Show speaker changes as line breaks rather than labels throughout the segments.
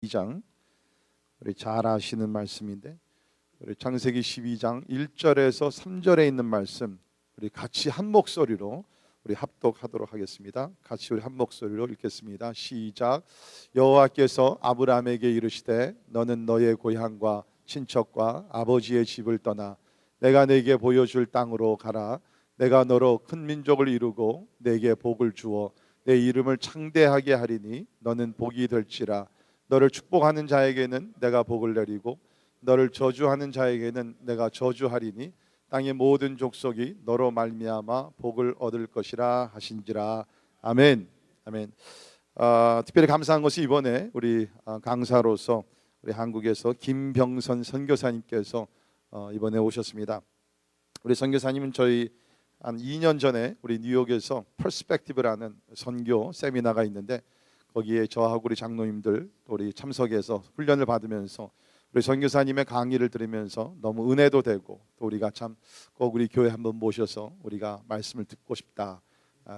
12장 우리 잘 아시는 말씀인데 우리 창세기 12장 1절에서 3절에 있는 말씀 우리 같이 한 목소리로 우리 합독하도록 하겠습니다. 같이 우리 한 목소리로 읽겠습니다. 시작. 여호와께서 아브라함에게 이르시되 너는 너의 고향과 친척과 아버지의 집을 떠나 내가 네게 보여줄 땅으로 가라. 내가 너로 큰 민족을 이루고 네게 복을 주어 내 이름을 창대하게 하리니 너는 복이 될지라. 너를 축복하는 자에게는 내가 복을 내리고 너를 저주하는 자에게는 내가 저주하리니 땅의 모든 족속이 너로 말미암아 복을 얻을 것이라 하신지라. 아멘. 아멘. 특별히 감사한 것이 이번에 우리 강사로서 우리 한국에서 김병선 선교사님께서 이번에 오셨습니다. 우리 선교사님은 저희 한 2년 전에 우리 뉴욕에서 퍼스펙티브라는 선교 세미나가 있는데 거기에 저하고 우리 장로님들 우리 참석해서 훈련을 받으면서 우리 선교사님의 강의를 들으면서 너무 은혜도 되고 또 우리가 참 꼭 우리 교회 한번 모셔서 우리가 말씀을 듣고 싶다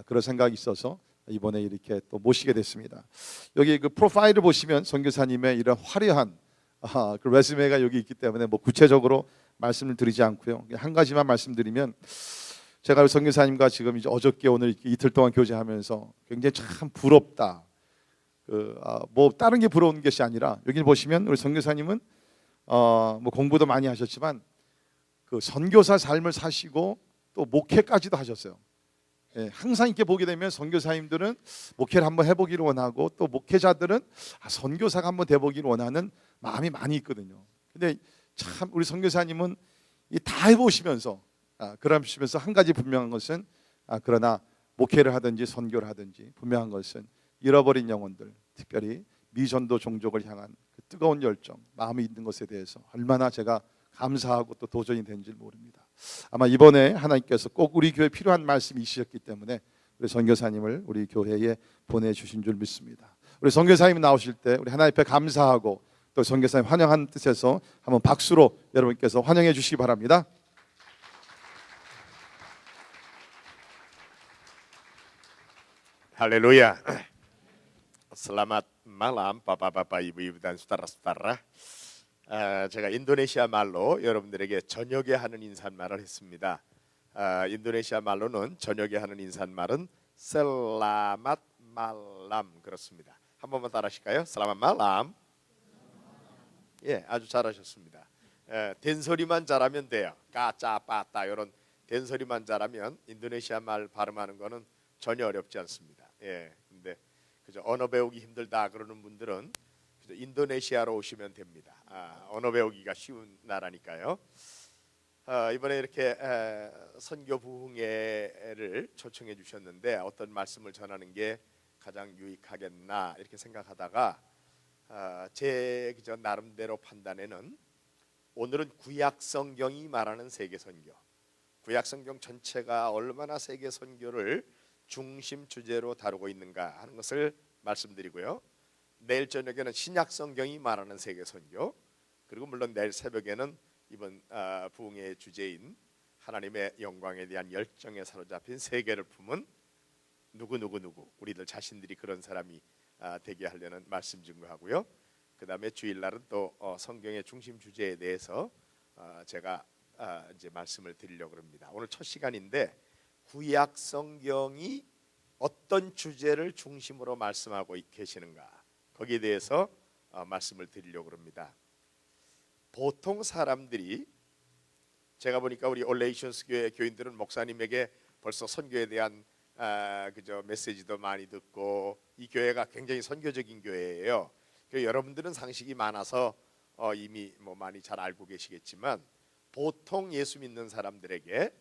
그런 생각이 있어서 이번에 이렇게 또 모시게 됐습니다. 여기 그 프로파일을 보시면 선교사님의 이런 화려한 그 레sume가 여기 있기 때문에 뭐 구체적으로 말씀을 드리지 않고요. 한 가지만 말씀드리면 제가 선교사님과 지금 이제 어저께 오늘 이틀 동안 교제하면서 굉장히 참 부럽다. 뭐 다른 게 부러운 것이 아니라 여기 보시면 우리 선교사님은 뭐 공부도 많이 하셨지만 그 선교사 삶을 사시고 또 목회까지도 하셨어요. 예, 항상 이렇게 보게 되면 선교사님들은 목회를 한번 해보기를 원하고 또 목회자들은 선교사가 한번 돼보기를 원하는 마음이 많이 있거든요. 근데 참 우리 선교사님은 다 해보시면서 그러시면서 한 가지 분명한 것은 그러나 목회를 하든지 선교를 하든지 분명한 것은 잃어버린 영혼들, 특별히 미전도 종족을 향한 그 뜨거운 열정, 마음이 있는 것에 대해서 얼마나 제가 감사하고 또 도전이 된지 모릅니다. 아마 이번에 하나님께서 꼭 우리 교회에 필요한 말씀이 있으셨기 때문에 우리 선교사님을 우리 교회에 보내주신 줄 믿습니다. 우리 선교사님 나오실 때 우리 하나님 앞에 감사하고 또 선교사님 환영하는 뜻에서 한번 박수로 여러분께서 환영해 주시기 바랍니다.
Haleluya. Selamat malam Bapak-bapak, Ibu-ibu dan saudara-saudara. 제가 인도네시아 말로 여러분들에게 저녁에 하는 인사말을 했습니다. 인도네시아 말로는 저녁에 하는 인사말은 Selamat malam 그렇습니다. 한 번만 따라하실까요? Selamat malam. 예, 아주 잘하셨습니다. 된소리만 잘하면 돼요. 까짜 빠따 이런 된소리만 잘하면 인도네시아 말 발음하는 거는 전혀 어렵지 않습니다. 예, 근데 그저 언어 배우기 힘들다 그러는 분들은 그저 인도네시아로 오시면 됩니다. 언어 배우기가 쉬운 나라니까요. 이번에 이렇게 선교 부흥회를 초청해 주셨는데 어떤 말씀을 전하는 게 가장 유익하겠나 이렇게 생각하다가 제 그저 나름대로 판단에는 오늘은 구약 성경이 말하는 세계 선교, 구약 성경 전체가 얼마나 세계 선교를 중심 주제로 다루고 있는가 하는 것을 말씀드리고요. 내일 저녁에는 신약 성경이 말하는 세계 선교, 그리고 물론 내일 새벽에는 이번 부흥회의 주제인 하나님의 영광에 대한 열정에 사로잡힌 세계를 품은 누구 우리들 자신들이 그런 사람이 되게 하려는 말씀 증거하고요. 그 다음에 주일날은 또 성경의 중심 주제에 대해서 제가 이제 말씀을 드리려고 합니다. 오늘 첫 시간인데 구약 성경이 어떤 주제를 중심으로 말씀하고 계시는가 거기에 대해서 말씀을 드리려고 합니다. 보통 사람들이 제가 보니까 우리 올레이션스 교회 교인들은 목사님에게 벌써 선교에 대한 그저 메시지도 많이 듣고 이 교회가 굉장히 선교적인 교회예요. 여러분들은 상식이 많아서 이미 뭐 많이 잘 알고 계시겠지만 보통 예수 믿는 사람들에게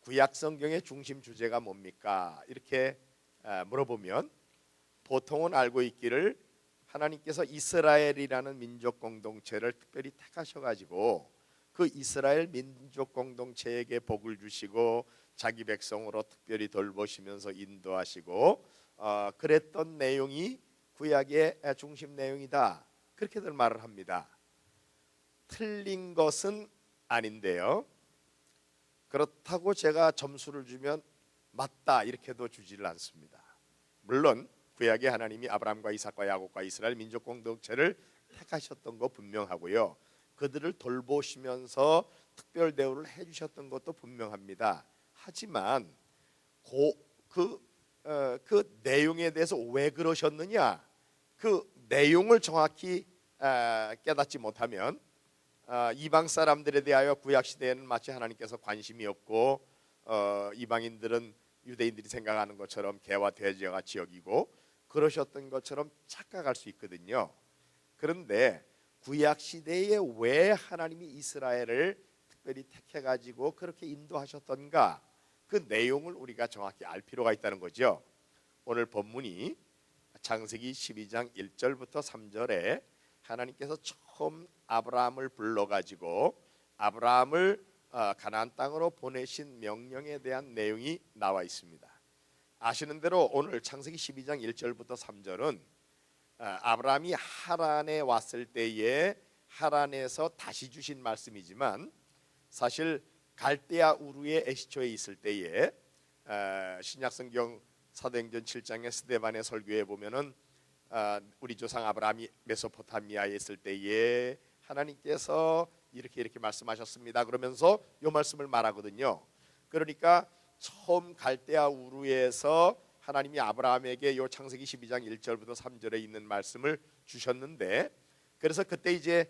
구약 성경의 중심 주제가 뭡니까? 이렇게 물어보면 보통은 알고 있기를 하나님께서 이스라엘이라는 민족 공동체를 특별히 택하셔가지고 그 이스라엘 민족 공동체에게 복을 주시고 자기 백성으로 특별히 돌보시면서 인도하시고 그랬던 내용이 구약의 중심 내용이다 그렇게들 말을 합니다. 틀린 것은 아닌데요. 그렇다고 제가 점수를 주면 맞다 이렇게도 주지를 않습니다. 물론 구약의 하나님이 아브라함과 이삭과 야곱과 이스라엘 민족 공동체를 택하셨던 거 분명하고요. 그들을 돌보시면서 특별 대우를 해주셨던 것도 분명합니다. 하지만 그 내용에 대해서 왜 그러셨느냐, 그 내용을 정확히 깨닫지 못하면 이방 사람들에 대하여 구약 시대에는 마치 하나님께서 관심이 없고 이방인들은 유대인들이 생각하는 것처럼 개와 돼지와 같이 여기고 그러셨던 것처럼 착각할 수 있거든요. 그런데 구약 시대에 왜 하나님이 이스라엘을 특별히 택해 가지고 그렇게 인도하셨던가, 그 내용을 우리가 정확히 알 필요가 있다는 거죠. 오늘 본문이 창세기 12장 1절부터 3절에 하나님께서 처음 아브라함을 불러 가지고 아브라함을 가나안 땅으로 보내신 명령에 대한 내용이 나와 있습니다. 아시는 대로 오늘 창세기 12장 1절부터 3절은 아브라함이 하란에 왔을 때에 하란에서 다시 주신 말씀이지만, 사실 갈대아 우르의 에시초에 있을 때에 신약성경 사도행전 7장의 스데반의 설교에 보면은 우리 조상 아브라함이 메소포타미아에 있을 때에 하나님께서 이렇게 말씀하셨습니다 그러면서 이 말씀을 말하거든요. 그러니까 처음 갈대아 우르에서 하나님이 아브라함에게 요 창세기 12장 1절부터 3절에 있는 말씀을 주셨는데, 그래서 그때 이제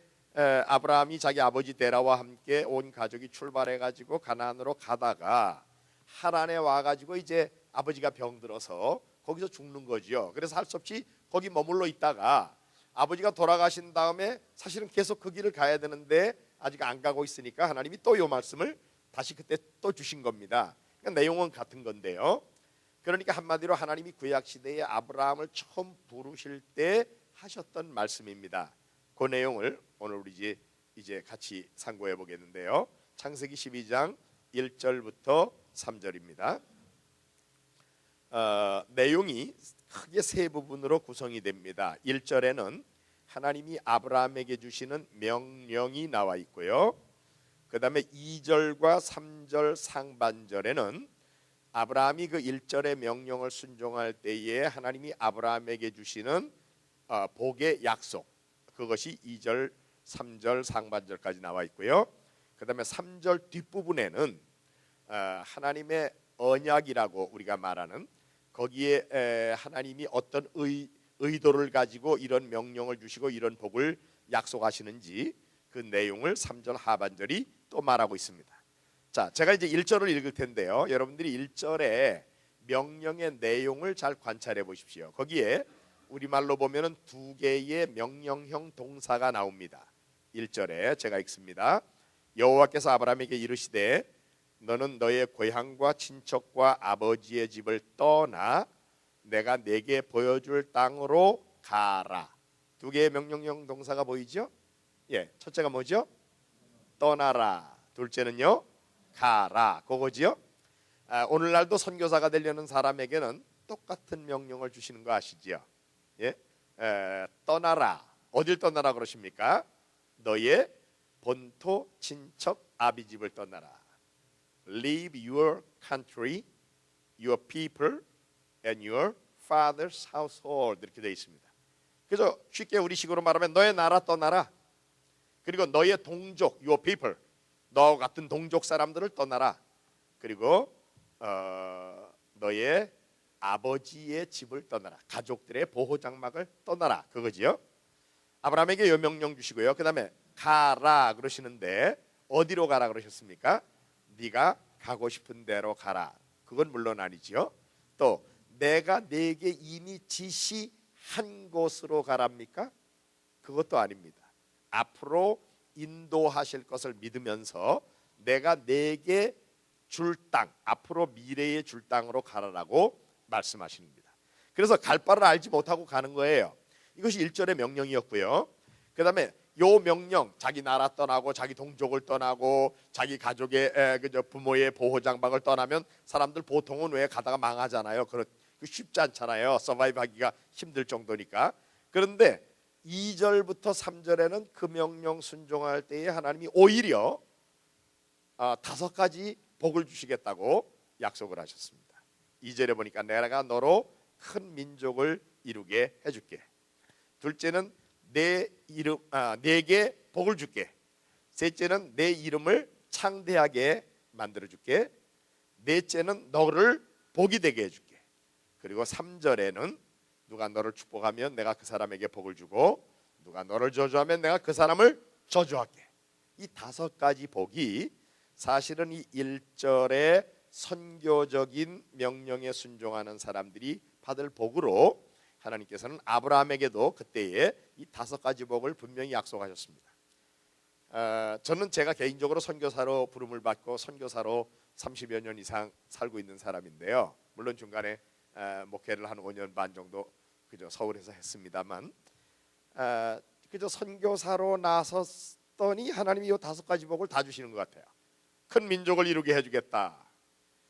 아브라함이 자기 아버지 데라와 함께 온 가족이 출발해 가지고 가나안으로 가다가 하란에 와 가지고 이제 아버지가 병들어서 거기서 죽는 거죠. 그래서 할 수 없이 거기 머물러 있다가 아버지가 돌아가신 다음에 사실은 계속 그 길을 가야 되는데 아직 안 가고 있으니까 하나님이 또 요 말씀을 다시 그때 또 주신 겁니다. 그러니까 내용은 같은 건데요. 그러니까 한마디로 하나님이 구약 시대에 아브라함을 처음 부르실 때 하셨던 말씀입니다. 그 내용을 오늘 우리 이제 같이 상고해 보겠는데요. 창세기 12장 1절부터 3절입니다. 내용이 크게 세 부분으로 구성이 됩니다. 1절에는 하나님이 아브라함에게 주시는 명령이 나와 있고요. 그 다음에 2절과 3절 상반절에는 아브라함이 그 1절의 명령을 순종할 때에 하나님이 아브라함에게 주시는 복의 약속, 그것이 2절, 3절 상반절까지 나와 있고요. 그 다음에 3절 뒷부분에는 하나님의 언약이라고 우리가 말하는, 거기에 하나님이 어떤 의도를 가지고 이런 명령을 주시고 이런 복을 약속하시는지 그 내용을 3절 하반절이 또 말하고 있습니다. 자, 제가 이제 1절을 읽을 텐데요. 여러분들이 1절의 명령의 내용을 잘 관찰해 보십시오. 거기에 우리말로 보면은 두 개의 명령형 동사가 나옵니다. 1절에 제가 읽습니다. 여호와께서 아브라함에게 이르시되 너는 너의 고향과 친척과 아버지의 집을 떠나 내가 내게 보여줄 땅으로 가라. 두 개의 명령형 동사가 보이죠? 예, 첫째가 뭐죠? 떠나라. 둘째는요? 가라. 그거지요? 오늘날도 선교사가 되려는 사람에게는 똑같은 명령을 주시는 거 아시죠? 예? 떠나라. 어딜 떠나라 그러십니까? 너의 본토 친척 아비집을 떠나라. Leave your country, your people, and your father's household. 이렇게 되어 있습니다. 그래서 쉽게 우리식으로 말하면 너의 나라 떠나라. 그리고 너의 동족, your people, 너와 같은 동족 사람들을 떠나라. 그리고 너의 아버지의 집을 떠나라. 가족들의 보호 장막을 떠나라. 그거지요. 아브라함에게 요 명령 주시고요. 그 다음에 가라 그러시는데 어디로 가라 그러셨습니까? 네가 가고 싶은 데로 가라. 그건 물론 아니지요. 또 내가 네게 이미 지시한 곳으로 가랍니까? 그것도 아닙니다. 앞으로 인도하실 것을 믿으면서 내가 네게 줄 땅, 앞으로 미래에 줄 땅으로 가라라고 말씀하십니다. 그래서 갈 바를 알지 못하고 가는 거예요. 이것이 1절의 명령이었고요. 그 다음에 요 명령, 자기 나라 떠나고 자기 동족을 떠나고 자기 가족의 부모의 보호 장막을 떠나면 사람들 보통은 왜 가다가 망하잖아요. 쉽지 않잖아요. 서바이브 하기가 힘들 정도니까. 그런데 2절부터 3절에는 그 명령 순종할 때에 하나님이 오히려 5가지 복을 주시겠다고 약속을 하셨습니다. 2절에 보니까 내가 너로 큰 민족을 이루게 해줄게. 둘째는 내게 복을 줄게. 셋째는 내 이름을 창대하게 만들어 줄게. 넷째는 너를 복이 되게 해줄게. 그리고 3절에는 누가 너를 축복하면 내가 그 사람에게 복을 주고 누가 너를 저주하면 내가 그 사람을 저주할게. 이 5가지 복이 사실은 이 1절의 선교적인 명령에 순종하는 사람들이 받을 복으로 하나님께서는 아브라함에게도 그때에 이 5가지 복을 분명히 약속하셨습니다. 저는 제가 개인적으로 선교사로 부름을 받고 선교사로 30여 년 이상 살고 있는 사람인데요. 물론 중간에 목회를 한 5년 반 정도 그저 서울에서 했습니다만 그저 선교사로 나섰더니 하나님이 이 5가지 복을 다 주시는 것 같아요. 큰 민족을 이루게 해주겠다.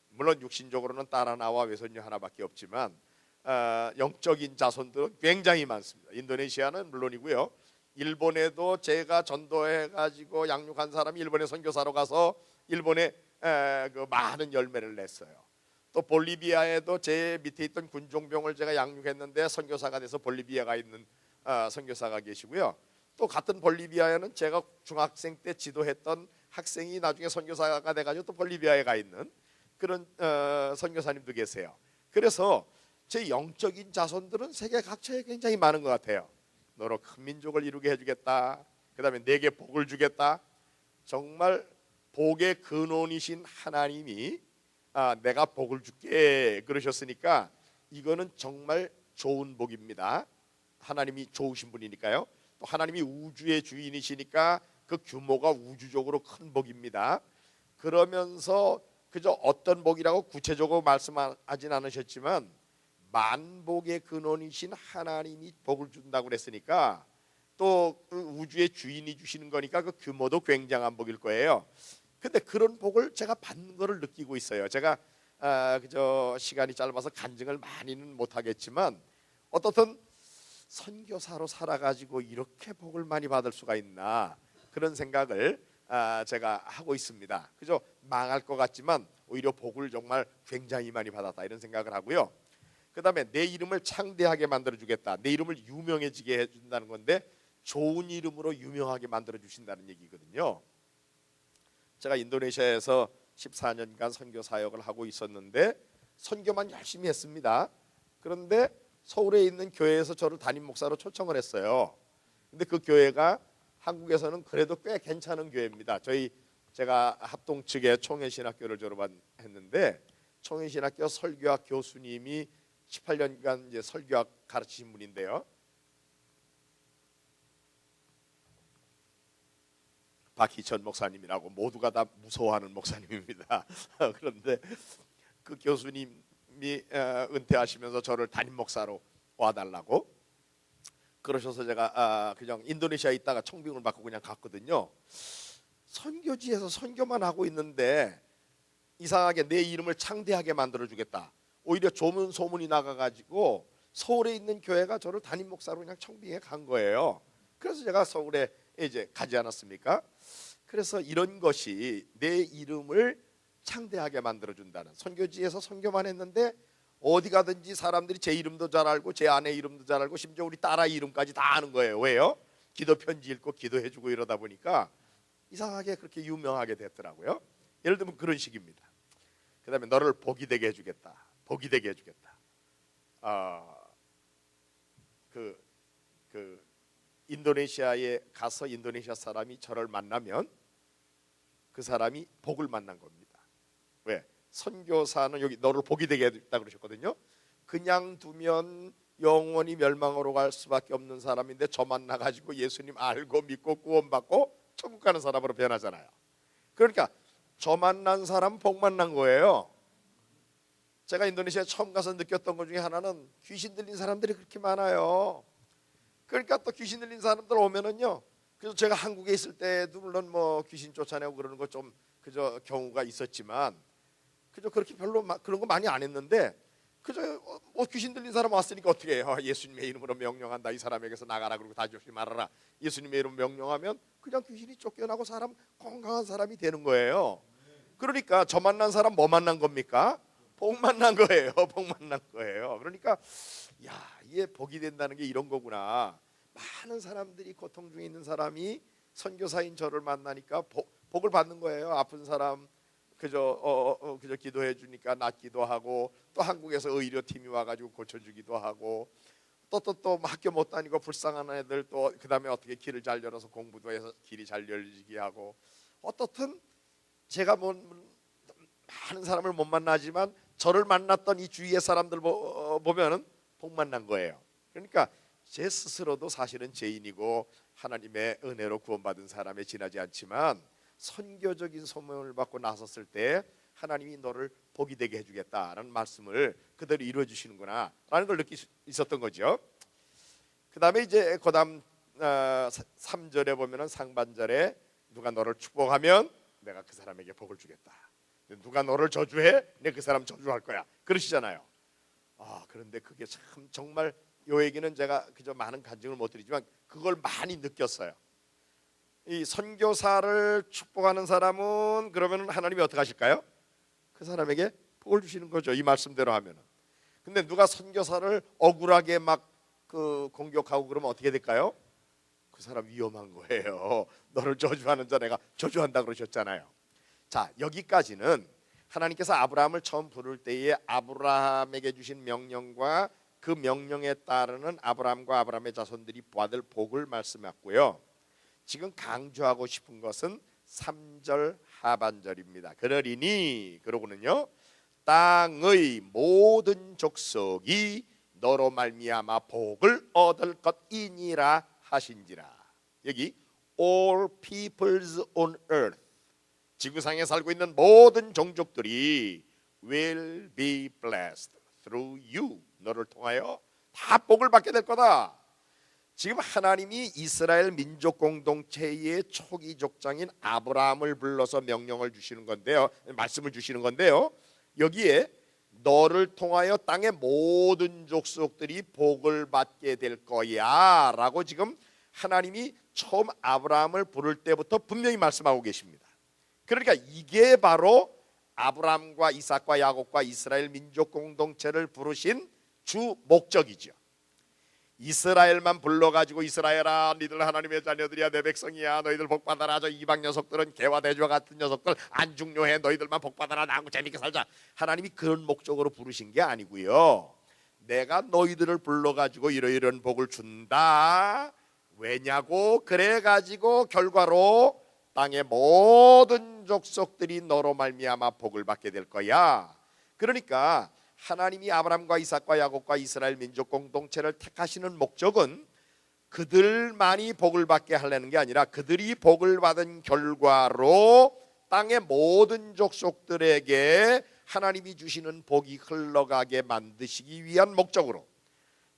물론 육신적으로는 딸 하나와 외손녀 하나밖에 없지만 영적인 자손들은 굉장히 많습니다. 인도네시아는 물론이고요. 일본에도 제가 전도해가지고 양육한 사람이 일본에 선교사로 가서 일본에 그 많은 열매를 냈어요. 또 볼리비아에도 제 밑에 있던 군종병을 제가 양육했는데 선교사가 돼서 볼리비아가 있는 선교사가 계시고요. 또 같은 볼리비아에는 제가 중학생 때 지도했던 학생이 나중에 선교사가 돼가지고 또 볼리비아에 가 있는 그런 선교사님도 계세요. 그래서 제 영적인 자손들은 세계 각처에 굉장히 많은 것 같아요. 너로 큰 민족을 이루게 해주겠다. 그 다음에 내게 복을 주겠다. 정말 복의 근원이신 하나님이 내가 복을 줄게 그러셨으니까 이거는 정말 좋은 복입니다. 하나님이 좋으신 분이니까요. 또 하나님이 우주의 주인이시니까 그 규모가 우주적으로 큰 복입니다. 그러면서 그저 어떤 복이라고 구체적으로 말씀하진 않으셨지만 만복의 근원이신 하나님이 복을 준다고 그랬으니까 또 우주의 주인이 주시는 거니까 그 규모도 굉장한 복일 거예요. 근데 그런 복을 제가 받는 거를 느끼고 있어요. 제가 그저 시간이 짧아서 간증을 많이는 못하겠지만 어떻든 선교사로 살아가지고 이렇게 복을 많이 받을 수가 있나 그런 생각을 제가 하고 있습니다. 그저 망할 것 같지만 오히려 복을 정말 굉장히 많이 받았다 이런 생각을 하고요. 그 다음에 내 이름을 창대하게 만들어주겠다. 내 이름을 유명해지게 해준다는 건데 좋은 이름으로 유명하게 만들어주신다는 얘기거든요. 제가 인도네시아에서 14년간 선교 사역을 하고 있었는데 선교만 열심히 했습니다. 그런데 서울에 있는 교회에서 저를 담임 목사로 초청을 했어요. 근데 그 교회가 한국에서는 그래도 꽤 괜찮은 교회입니다. 제가 합동 측의 총회신학교를 졸업했는데 총회신학교 설교학 교수님이 18년간 이제 설교학 가르치신 분인데요. 박희천 목사님이라고 모두가 다 무서워하는 목사님입니다. 그런데 그 교수님이 은퇴하시면서 저를 담임 목사로 와달라고 그러셔서 제가 그냥 인도네시아에 있다가 청빙을 받고 그냥 갔거든요. 선교지에서 선교만 하고 있는데 이상하게 내 이름을 창대하게 만들어주겠다. 오히려 좋은 소문이 나가가지고 서울에 있는 교회가 저를 담임 목사로 그냥 청빙에 간 거예요. 그래서 제가 서울에 이제 가지 않았습니까? 그래서 이런 것이 내 이름을 창대하게 만들어준다는, 선교지에서 선교만 했는데 어디 가든지 사람들이 제 이름도 잘 알고 제 아내 이름도 잘 알고 심지어 우리 딸아 이름까지 다 아는 거예요. 왜요? 기도 편지 읽고 기도해주고 이러다 보니까 이상하게 그렇게 유명하게 됐더라고요. 예를 들면 그런 식입니다. 그 다음에 너를 복이 되게 해주겠다. 복이 되게 해주겠다. 인도네시아에 가서 인도네시아 사람이 저를 만나면 그 사람이 복을 만난 겁니다. 왜? 선교사는 여기 너를 복이 되게 해주겠다 그러셨거든요. 그냥 두면 영원히 멸망으로 갈 수밖에 없는 사람인데 저 만나가지고 예수님 알고 믿고 구원받고 천국 가는 사람으로 변하잖아요. 그러니까 저 만난 사람 복 만난 거예요. 제가 인도네시아 처음 가서 느꼈던 것 중에 하나는 귀신 들린 사람들이 그렇게 많아요. 그러니까 또 귀신 들린 사람들 오면은요. 그래서 제가 한국에 있을 때도 물론 뭐 귀신 쫓아내고 그러는 거 좀 그저 경우가 있었지만 그저 그렇게 별로 그런 거 많이 안 했는데 그저 귀신 들린 사람 왔으니까 어떻게 해요? 예수님의 이름으로 명령한다. 이 사람에게서 나가라 그러고 다 조심히 말아라. 예수님의 이름 명령하면 그냥 귀신이 쫓겨나고 사람 건강한 사람이 되는 거예요. 그러니까 저 만난 사람 뭐 만난 겁니까? 복 만난 거예요. 복 만난 거예요. 그러니까 야, 이게 복이 된다는 게 이런 거구나. 많은 사람들이 고통 중에 있는 사람이 선교사인 저를 만나니까 복을 받는 거예요. 아픈 사람 그저 기도해 주니까 낫기도 하고, 또 한국에서 의료팀이 와가지고 고쳐주기도 하고, 또 학교 못 다니고 불쌍한 애들 또 그다음에 어떻게 길을 잘 열어서 공부도 해서 길이 잘 열리게 하고, 어떻든 제가 뭐 많은 사람을 못 만나지만 저를 만났던 이 주위의 사람들 보면은 복 만난 거예요. 그러니까 제 스스로도 사실은 죄인이고 하나님의 은혜로 구원받은 사람에 지나지 않지만, 선교적인 소명을 받고 나섰을 때 하나님이 너를 복이 되게 해주겠다라는 말씀을 그대로 이루어 주시는구나 라는 걸 느낄 수 있었던 거죠. 그 다음에 이제 그 다음 3절에 보면은 상반절에 누가 너를 축복하면 내가 그 사람에게 복을 주겠다, 누가 너를 저주해 내가 그 사람 저주할 거야, 그러시잖아요. 그런데 그게 참 정말 요 얘기는 제가 그저 많은 간증을 못 드리지만 그걸 많이 느꼈어요. 이 선교사를 축복하는 사람은 그러면 하나님이 어떻게 하실까요? 그 사람에게 복을 주시는 거죠, 이 말씀대로 하면은. 근데 누가 선교사를 억울하게 막 공격하고 그러면 어떻게 될까요? 그 사람 위험한 거예요. 너를 저주하는 자 내가 저주한다 그러셨잖아요. 자, 여기까지는 하나님께서 아브라함을 처음 부를 때에 아브라함에게 주신 명령과 그 명령에 따르는 아브라함과 아브라함의 자손들이 받을 복을 말씀했고요. 지금 강조하고 싶은 것은 3절 하반절입니다. 그러리니, 그러고는요, 땅의 모든 족속이 너로 말미암아 복을 얻을 것이니라 하신지라. 여기 all peoples on earth, 지구상에 살고 있는 모든 종족들이 will be blessed through you, 너를 통하여 다 복을 받게 될 거다. 지금 하나님이 이스라엘 민족 공동체의 초기 족장인 아브라함을 불러서 명령을 주시는 건데요, 말씀을 주시는 건데요, 여기에 너를 통하여 땅의 모든 족속들이 복을 받게 될 거야 라고 지금 하나님이 처음 아브라함을 부를 때부터 분명히 말씀하고 계십니다. 그러니까 이게 바로 아브라함과 이삭과 야곱과 이스라엘 민족 공동체를 부르신 주 목적이죠. 이스라엘만 불러가지고 이스라엘아 너희들 하나님의 자녀들이야, 내 백성이야, 너희들 복받아라, 저 이방 녀석들은 개와 돼지와 같은 녀석들 안 중요해, 너희들만 복받아라, 나하고 재밌게 살자, 하나님이 그런 목적으로 부르신 게 아니고요, 내가 너희들을 불러가지고 이러이러한 복을 준다. 왜냐고? 그래가지고 결과로 땅의 모든 족속들이 너로 말미암아 복을 받게 될 거야. 그러니까 하나님이 아브라함과 이삭과 야곱과 이스라엘 민족 공동체를 택하시는 목적은 그들만이 복을 받게 하려는 게 아니라 그들이 복을 받은 결과로 땅의 모든 족속들에게 하나님이 주시는 복이 흘러가게 만드시기 위한 목적으로,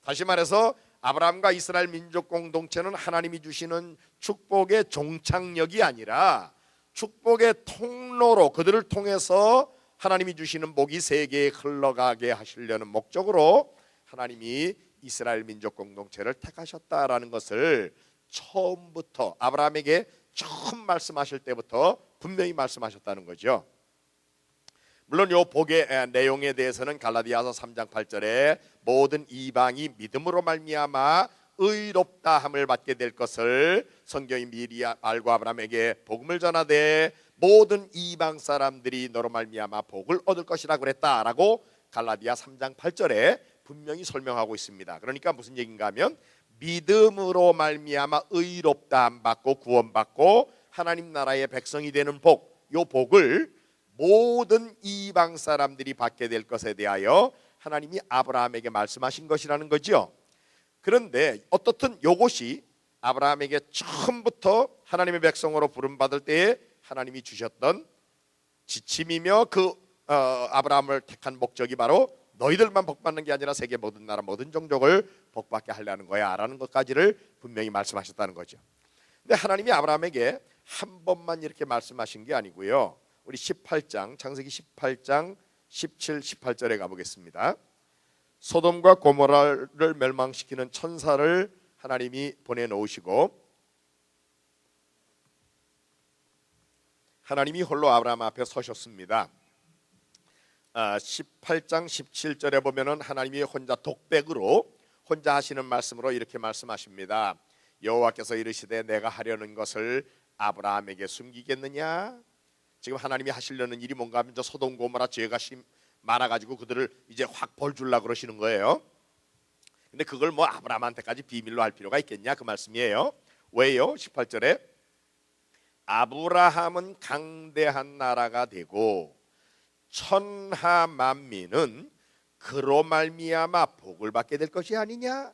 다시 말해서 아브라함과 이스라엘 민족 공동체는 하나님이 주시는 축복의 종착역이 아니라 축복의 통로로, 그들을 통해서 하나님이 주시는 복이 세계에 흘러가게 하시려는 목적으로 하나님이 이스라엘 민족 공동체를 택하셨다라는 것을 처음부터 아브라함에게 처음 말씀하실 때부터 분명히 말씀하셨다는 거죠. 물론 이 복의 내용에 대해서는 갈라디아서 3장 8절에 모든 이방이 믿음으로 말미암아 의롭다 함을 받게 될 것을 성경이 미리 알고 아브라함에게 복음을 전하되 모든 이방 사람들이 너로 말미암아 복을 얻을 것이라 그랬다라고 갈라디아 3장 8절에 분명히 설명하고 있습니다. 그러니까 무슨 얘기인가 하면 믿음으로 말미암아 의롭다 함 받고 구원받고 하나님 나라의 백성이 되는 복, 요 복을 모든 이방 사람들이 받게 될 것에 대하여 하나님이 아브라함에게 말씀하신 것이라는 거죠. 그런데 어떻든 요것이 아브라함에게 처음부터 하나님의 백성으로 부름받을 때에 하나님이 주셨던 지침이며 그 아브라함을 택한 목적이 바로 너희들만 복받는 게 아니라 세계 모든 나라 모든 종족을 복받게 하려는 거야 라는 것까지를 분명히 말씀하셨다는 거죠. 근데 하나님이 아브라함에게 한 번만 이렇게 말씀하신 게 아니고요, 우리 18장 창세기 18장 17, 18절에 가보겠습니다. 소돔과 고모라를 멸망시키는 천사를 하나님이 보내놓으시고 하나님이 홀로 아브라함 앞에 서셨습니다. 18장 17절에 보면은 하나님이 혼자 독백으로 혼자 하시는 말씀으로 이렇게 말씀하십니다. 여호와께서 이르시되 내가 하려는 것을 아브라함에게 숨기겠느냐? 지금 하나님이 하시려는 일이 뭔가 하면 저 소돔 고모라 죄가 많아가지고 그들을 이제 확 벌 주려고 그러시는 거예요. 근데 그걸 뭐 아브라함한테까지 비밀로 할 필요가 있겠냐 그 말씀이에요. 왜요? 18절에 아브라함은 강대한 나라가 되고 천하 만민은 그로 말미암아 복을 받게 될 것이 아니냐.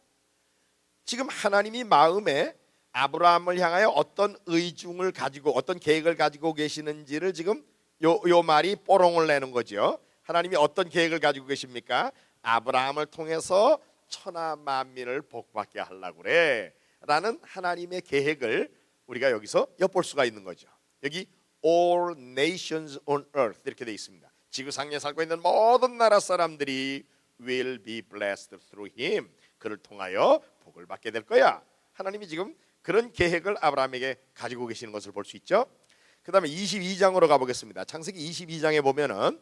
지금 하나님이 마음에 아브라함을 향하여 어떤 의중을 가지고 어떤 계획을 가지고 계시는지를 지금 요 말이 뽀롱을 내는 거죠. 하나님이 어떤 계획을 가지고 계십니까? 아브라함을 통해서 천하 만민을 복받게 하려고 그래 라는 하나님의 계획을 우리가 여기서 엿볼 수가 있는 거죠. 여기 all nations on earth 이렇게 되어 있습니다. 지구상에 살고 있는 모든 나라 사람들이 will be blessed through him. 그를 통하여 복을 받게 될 거야. 하나님이 지금 그런 계획을 아브라함에게 가지고 계시는 것을 볼 수 있죠. 그 다음에 22장으로 가보겠습니다. 창세기 22장에 보면은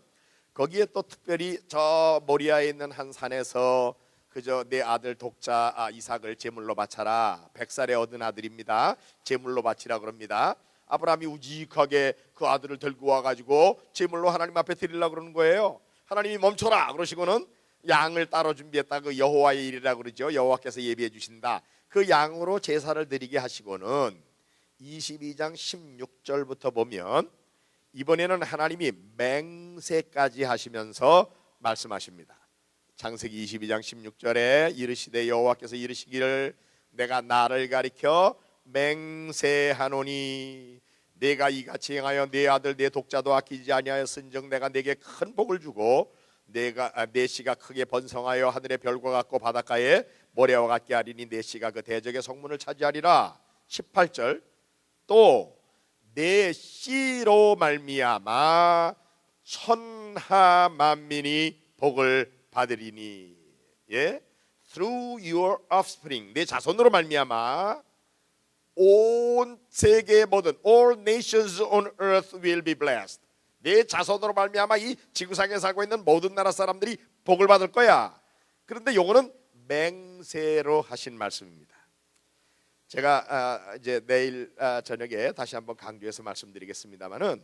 거기에 또 특별히 저 모리아에 있는 한 산에서 그저 내 아들 독자 이삭을 제물로 바쳐라. 100살에 얻은 아들입니다. 제물로 바치라 그럽니다. 아브라함이 우직하게 그 아들을 들고 와가지고 제물로 하나님 앞에 드리려고 그러는 거예요. 하나님이 멈춰라 그러시고는 양을 따로 준비했다. 그 여호와의 일이라 그러죠. 여호와께서 예비해 주신다. 그 양으로 제사를 드리게 하시고는 22장 16절부터 보면 이번에는 하나님이 맹세까지 하시면서 말씀하십니다. 창세기 22장 16절에 이르시되 여호와께서 이르시기를 내가 나를 가리켜 맹세하노니 내가 이같이 행하여 내 아들 내 독자도 아끼지 아니하였은즉 내가 내게 큰 복을 주고 내 씨가 크게 번성하여 하늘의 별과 같고 바닷가에 모래와 같게 하리니 내 씨가 그 대적의 성문을 차지하리라. 18절 또 내 씨로 말미암아 천하 만민이 복을 받으리니 예? Through your offspring 내 자손으로 말미암아 온 세계의 모든 all nations on earth will be blessed. 내 자손으로 말미암아 이 지구상에 살고 있는 모든 나라 사람들이 복을 받을 거야. 그런데 요거는 맹세로 하신 말씀입니다. 제가 이제 내일 저녁에 다시 한번 강조해서 말씀드리겠습니다만은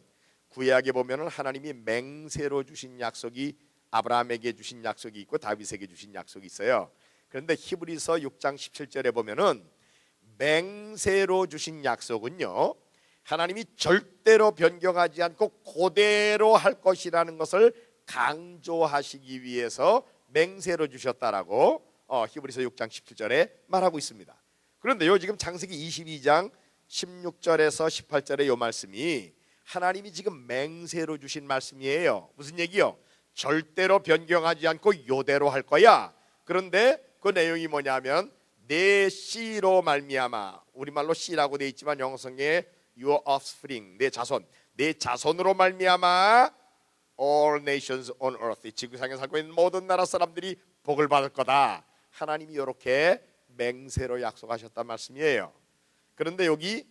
구약에 보면은 하나님이 맹세로 주신 약속이 아브라함에게 주신 약속이 있고 다윗에게 주신 약속이 있어요. 그런데 히브리서 6장 17절에 보면은 맹세로 주신 약속은요 하나님이 절대로 변경하지 않고 그대로 할 것이라는 것을 강조하시기 위해서 맹세로 주셨다라고 히브리서 6장 17절에 말하고 있습니다. 그런데요 지금 창세기 22장 16절에서 18절의 요 말씀이 하나님이 지금 맹세로 주신 말씀이에요. 무슨 얘기요? 절대로 변경하지 않고 요대로 할 거야. 그런데 그 내용이 뭐냐면 내 씨로 말미암아 우리말로 씨라고 돼 있지만 영어성에 your offspring 내 자손 내 자손으로 말미암아 all nations on earth 지구상에 살고 있는 모든 나라 사람들이 복을 받을 거다. 하나님이 이렇게 맹세로 약속하셨단 말씀이에요. 그런데 여기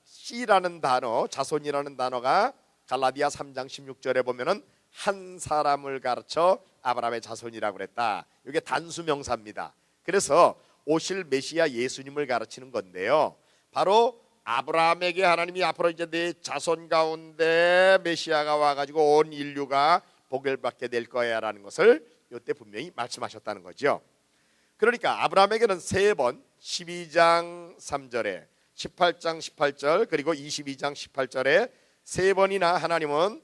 씨라는 단어 자손이라는 단어가 갈라디아 3장 16절에 보면은 한 사람을 가르쳐 아브라함의 자손이라고 그랬다. 이게 단수 명사입니다. 그래서 오실 메시아 예수님을 가르치는 건데요. 바로 아브라함에게 하나님이 앞으로 이제 내 자손 가운데 메시아가 와가지고 온 인류가 복을 받게 될 거야라는 것을 이때 분명히 말씀하셨다는 거죠. 그러니까 아브라함에게는 세 번 12장 3절에 18장 18절 그리고 22장 18절에 세 번이나 하나님은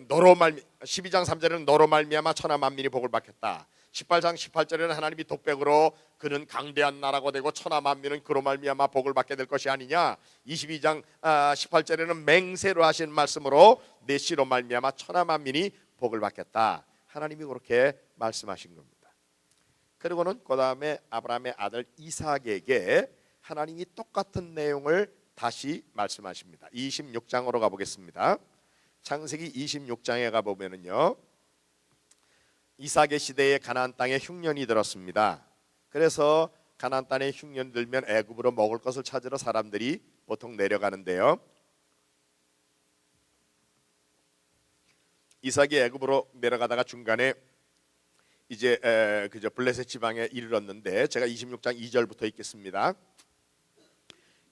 너로 12장 3절에는 너로 말미암아 천하 만민이 복을 받겠다. 18장 18절에는 하나님이 독백으로 그는 강대한 나라가 되고 천하 만민은 그로 말미암아 복을 받게 될 것이 아니냐. 22장 18절에는 맹세로 하신 말씀으로 내 씨로 말미암아 천하 만민이 복을 받겠다. 하나님이 그렇게 말씀하신 겁니다. 그리고는 그 다음에 아브라함의 아들 이삭에게 하나님이 똑같은 내용을 다시 말씀하십니다. 26장으로 가보겠습니다. 창세기 26장에 가보면은요 이삭의 시대에 가나안 땅에 흉년이 들었습니다. 그래서 가나안 땅에 흉년 들면 애굽으로 먹을 것을 찾으러 사람들이 보통 내려가는데요. 이삭이 애굽으로 내려가다가 중간에 이제 그저 블레셋 지방에 이르렀는데 제가 26장 2절부터 읽겠습니다.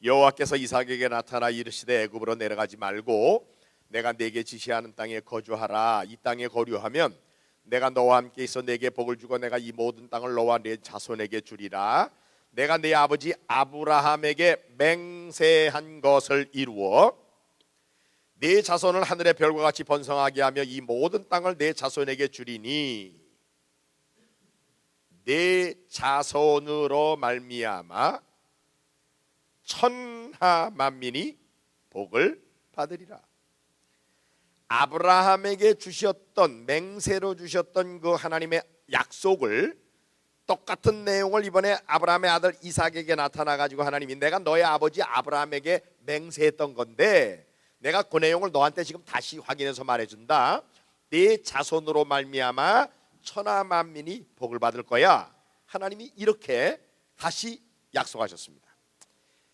여호와께서 이삭에게 나타나 이르시되 애굽으로 내려가지 말고 내가 네게 지시하는 땅에 거주하라. 이 땅에 거류하면 내가 너와 함께 있어 네게 복을 주고 내가 이 모든 땅을 너와 네 자손에게 주리라. 내가 네 아버지 아브라함에게 맹세한 것을 이루어 네 자손을 하늘의 별과 같이 번성하게 하며 이 모든 땅을 네 자손에게 주리니 네 자손으로 말미암아 천하 만민이 복을 받으리라. 아브라함에게 주셨던 맹세로 주셨던 그 하나님의 약속을 똑같은 내용을 이번에 아브라함의 아들 이삭에게 나타나 가지고 하나님이 내가 너의 아버지 아브라함에게 맹세했던 건데 내가 그 내용을 너한테 지금 다시 확인해서 말해준다. 네 자손으로 말미암아 천하 만민이 복을 받을 거야. 하나님이 이렇게 다시 약속하셨습니다.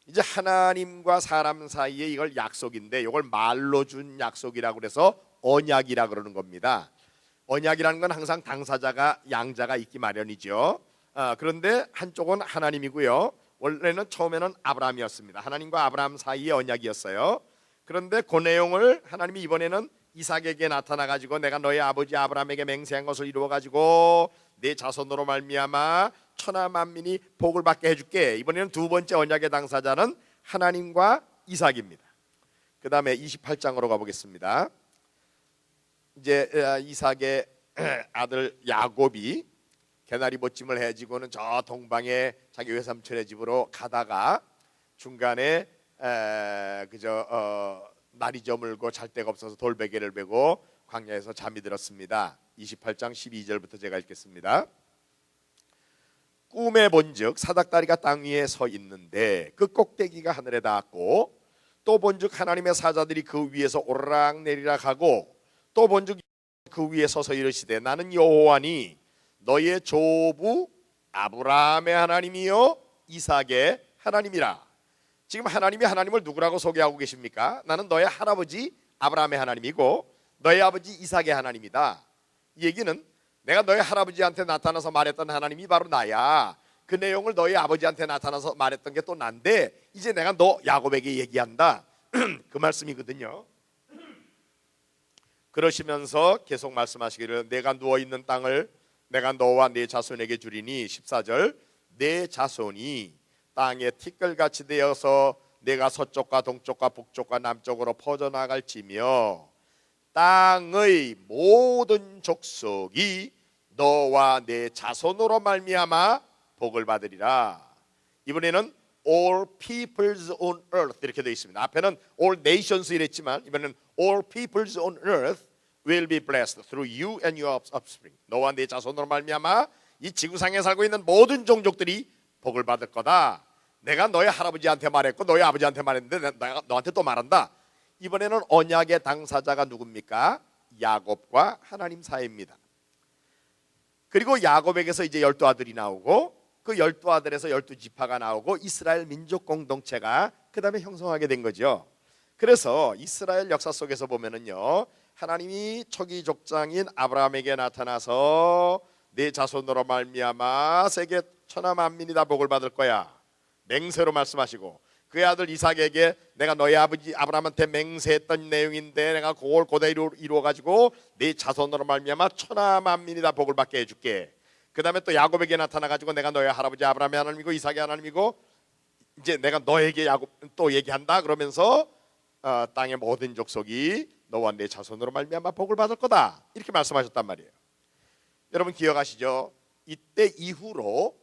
이제 하나님과 사람 사이에 이걸 약속인데 이걸 말로 준 약속이라고 그래서 언약이라 그러는 겁니다. 언약이라는 건 항상 당사자가 양자가 있기 마련이죠. 그런데 한쪽은 하나님이고요. 원래는 처음에는 아브라함이었습니다. 하나님과 아브라함 사이의 언약이었어요. 그런데 그 내용을 하나님이 이번에는 이삭에게 나타나 가지고 내가 너의 아버지 아브라함에게 맹세한 것을 이루어 가지고 네 자손으로 말미암아 천하 만민이 복을 받게 해줄게. 이번에는 두 번째 언약의 당사자는 하나님과 이삭입니다. 그 다음에 28장으로 가보겠습니다. 이제 이삭의 아들 야곱이 개나리 보침을 해지고는 저 동방에 자기 외삼촌의 집으로 가다가 중간에 날이 저물고 잘 데가 없어서 돌베개를 베고 광야에서 잠이 들었습니다. 28장 12절부터 제가 읽겠습니다. 꿈에 본즉 사닥다리가 땅 위에 서 있는데 그 꼭대기가 하늘에 닿았고 또 본즉 하나님의 사자들이 그 위에서 오르락내리락 하고 또 본즉 그 위에 서서 이르시되 나는 여호와니 너의 조부 아브라함의 하나님이요 이삭의 하나님이라. 지금 하나님이 하나님을 누구라고 소개하고 계십니까? 나는 너의 할아버지 아브라함의 하나님이고 너의 아버지 이삭의 하나님이다. 이 얘기는 내가 너의 할아버지한테 나타나서 말했던 하나님이 바로 나야. 그 내용을 너희 아버지한테 나타나서 말했던 게 또 난데 이제 내가 너 야곱에게 얘기한다. 그 말씀이거든요. 그러시면서 계속 말씀하시기를 내가 누워있는 땅을 내가 너와 네 자손에게 주리니 14절 네 자손이 땅에 티끌같이 되어서 내가 서쪽과 동쪽과 북쪽과 남쪽으로 퍼져나갈지며 땅의 모든 족속이 너와 내 자손으로 말미암아 복을 받으리라. 이번에는 all peoples on earth 이렇게 되어 있습니다. 앞에는 all nations 이랬지만 이번에는 all peoples on earth will be blessed through you and your offspring. 너와 내 자손으로 말미암아 이 지구상에 살고 있는 모든 종족들이 복을 받을 거다. 내가 너의 할아버지한테 말했고 너의 아버지한테 말했는데 내가 너한테 또 말한다. 이번에는 언약의 당사자가 누굽니까? 야곱과 하나님 사이입니다. 그리고 야곱에게서 이제 12아들이 나오고 그 12아들에서 12지파가 나오고 이스라엘 민족 공동체가 그 다음에 형성하게 된 거죠. 그래서 이스라엘 역사 속에서 보면은요 하나님이 초기 족장인 아브라함에게 나타나서 네 자손으로 말미암아 세계 천하 만민이 다 복을 받을 거야 맹세로 말씀하시고 그의 아들 이삭에게 내가 너희 아버지 아브라함한테 맹세했던 내용인데 내가 그걸 그대로 이루어가지고 네 자손으로 말미암아 천하 만민이 다 복을 받게 해줄게. 그 다음에 또 야곱에게 나타나가지고 내가 너희 할아버지 아브라함의 하나님이고 이삭의 하나님이고 이제 내가 너에게 야곱 또 얘기한다 그러면서 땅의 모든 족속이 너와 내 자손으로 말미암아 복을 받을 거다 이렇게 말씀하셨단 말이에요. 여러분 기억하시죠? 이때 이후로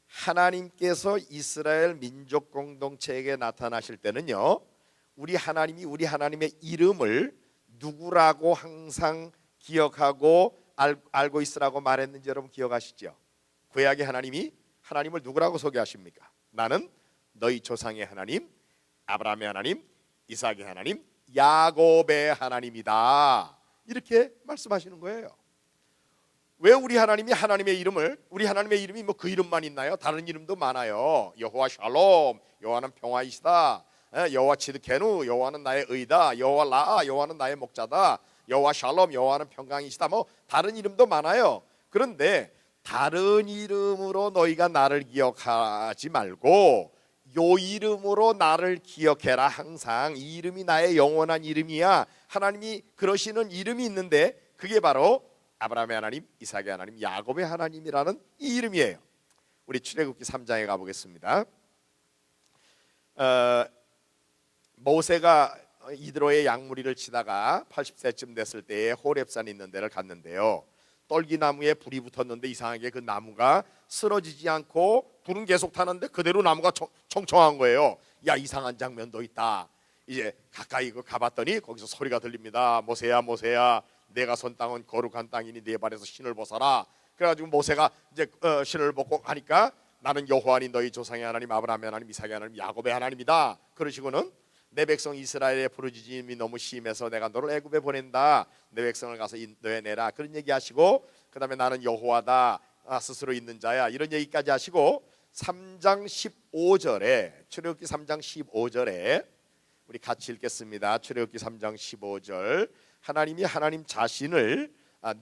하나님께서 이스라엘 민족 공동체에게 나타나실 때는요 우리 하나님이 우리 하나님의 이름을 누구라고 항상 기억하고 알고 있으라고 말했는지 여러분 기억하시죠? 구약의 하나님이 하나님을 누구라고 소개하십니까? 나는 너희 조상의 하나님 아브라함의 하나님 이삭의 하나님 야곱의 하나님이다 이렇게 말씀하시는 거예요. 왜 우리 하나님이 하나님의 이름을 우리 하나님의 이름이 뭐 그 이름만 있나요? 다른 이름도 많아요. 여호와 샬롬 여호와는 평화이시다. 여호와 치드케누 여호와는 나의 의다. 여호와 라아 여호와는 나의 목자다. 여호와 샬롬 여호와는 평강이시다. 뭐 다른 이름도 많아요. 그런데 다른 이름으로 너희가 나를 기억하지 말고 요 이름으로 나를 기억해라. 항상 이 이름이 나의 영원한 이름이야. 하나님이 그러시는 이름이 있는데 그게 바로 아브라함의 하나님, 이삭의 하나님, 야곱의 하나님이라는 이 이름이에요. 우리 출애굽기 3장에 가보겠습니다. 모세가 이드로의 양무리를 치다가 80세쯤 됐을 때에 호렙산이 있는 데를 갔는데요. 떨기나무에 불이 붙었는데 이상하게 그 나무가 쓰러지지 않고 불은 계속 타는데 그대로 나무가 청청한 거예요. 야, 이상한 장면도 있다. 이제 가까이 가봤더니 거기서 소리가 들립니다. 모세야, 모세야, 내가 선 땅은 거룩한 땅이니 네 발에서 신을 벗어라. 그래가지고 모세가 이제 신을 벗고 하니까 나는 여호와니 너희 조상의 하나님, 아브라함의 하나님, 이삭의 하나님, 야곱의 하나님이다. 그러시고는 내 백성 이스라엘의 부르짖음이 너무 심해서 내가 너를 애굽에 보낸다. 내 백성을 가서 인도해내라. 그런 얘기하시고 그 다음에 나는 여호와다, 스스로 있는 자야, 이런 얘기까지 하시고 3장 15절에 출애굽기 3장 15절에 우리 같이 읽겠습니다. 출애굽기 3장 15절 하나님이 하나님 자신을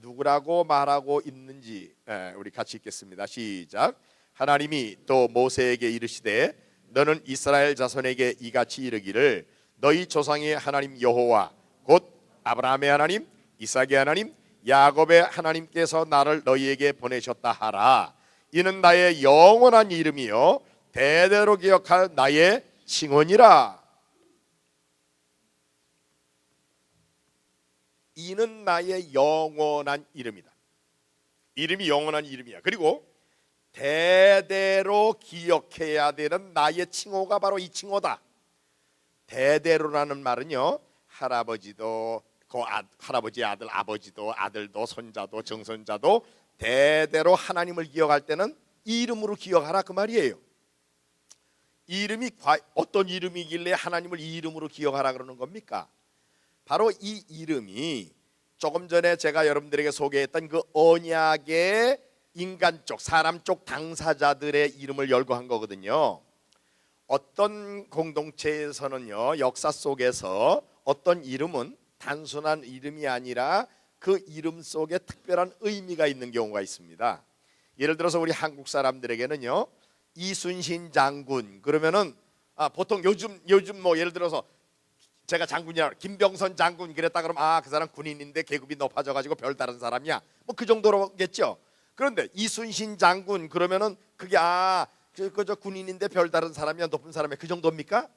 누구라고 말하고 있는지 우리 같이 읽겠습니다. 시작. 하나님이 또 모세에게 이르시되 너는 이스라엘 자손에게 이같이 이르기를 너희 조상의 하나님 여호와 곧 아브라함의 하나님, 이삭의 하나님, 야곱의 하나님께서 나를 너희에게 보내셨다 하라. 이는 나의 영원한 이름이요 대대로 기억할 나의 칭언이라. 이는 나의 영원한 이름이다. 이름이 영원한 이름이야. 그리고 대대로 기억해야 되는 나의 칭호가 바로 이 칭호다. 대대로라는 말은요, 할아버지도 할아버지 아들, 아버지도 아들도 손자도 정손자도 대대로 하나님을 기억할 때는 이 이름으로 기억하라 그 말이에요. 이 이름이 어떤 이름이길래 하나님을 이 이름으로 기억하라 그러는 겁니까? 바로 이 이름이 조금 전에 제가 여러분들에게 소개했던 그 언약의 인간 쪽, 사람 쪽 당사자들의 이름을 열거한 거거든요. 어떤 공동체에서는요, 역사 속에서 어떤 이름은 단순한 이름이 아니라 그 이름 속에 특별한 의미가 있는 경우가 있습니다. 예를 들어서 우리 한국 사람들에게는요, 이순신 장군 그러면은 보통 요즘 뭐 예를 들어서 제가 장군이라 김병선 장군 그랬다 그러면 그 사람 군인인데 계급이 높아져 가지고 별다른 사람이야, 뭐 그 정도로겠죠. 그런데 이순신 장군 그러면은 그게 그저 군인인데 별다른 사람이야, 높은 사람이야, 그 정도입니까?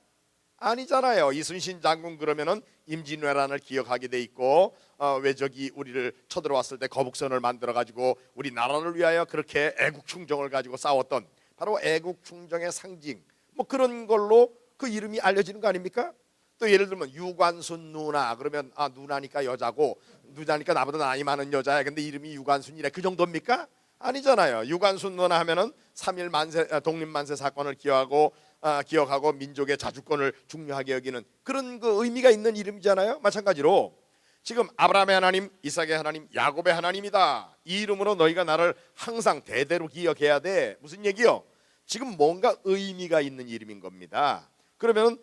아니잖아요. 이순신 장군 그러면은 임진왜란을 기억하게 돼 있고 왜적이 우리를 쳐들어왔을 때 거북선을 만들어 가지고 우리 나라를 위하여 그렇게 애국충정을 가지고 싸웠던 바로 애국충정의 상징, 뭐 그런 걸로 그 이름이 알려지는 거 아닙니까? 또 예를 들면 유관순 누나 그러면 누나니까 여자고 누나니까 나보다 나이 많은 여자야, 근데 이름이 유관순이래, 그 정도입니까? 아니잖아요. 유관순 누나 하면은 3.1 만세 독립만세 사건을 기억하고 민족의 자주권을 중요하게 여기는 그런 그 의미가 있는 이름이잖아요. 마찬가지로 지금 아브라함의 하나님, 이삭의 하나님, 야곱의 하나님이다. 이 이름으로 너희가 나를 항상 대대로 기억해야 돼. 무슨 얘기요? 지금 뭔가 의미가 있는 이름인 겁니다. 그러면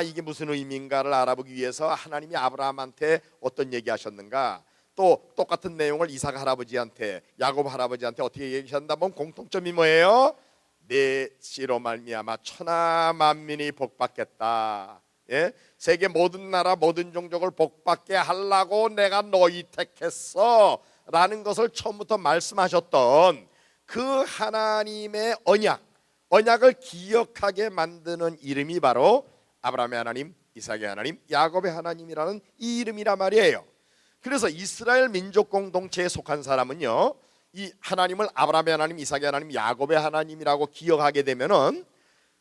이게 무슨 의미인가를 알아보기 위해서 하나님이 아브라함한테 어떤 얘기하셨는가, 또 똑같은 내용을 이삭 할아버지한테, 야곱 할아버지한테 어떻게 얘기하셨나 보면 공통점이 뭐예요? 내 씨로 말미암아 천하 만민이 복받겠다. 예? 세계 모든 나라 모든 종족을 복받게 하려고 내가 너희 택했어 라는 것을 처음부터 말씀하셨던 그 하나님의 언약을 기억하게 만드는 이름이 바로 아브라함의 하나님, 이삭의 하나님, 야곱의 하나님이라는 이 이름이란 말이에요. 그래서 이스라엘 민족 공동체에 속한 사람은요, 이 하나님을 아브라함의 하나님, 이삭의 하나님, 야곱의 하나님이라고 기억하게 되면은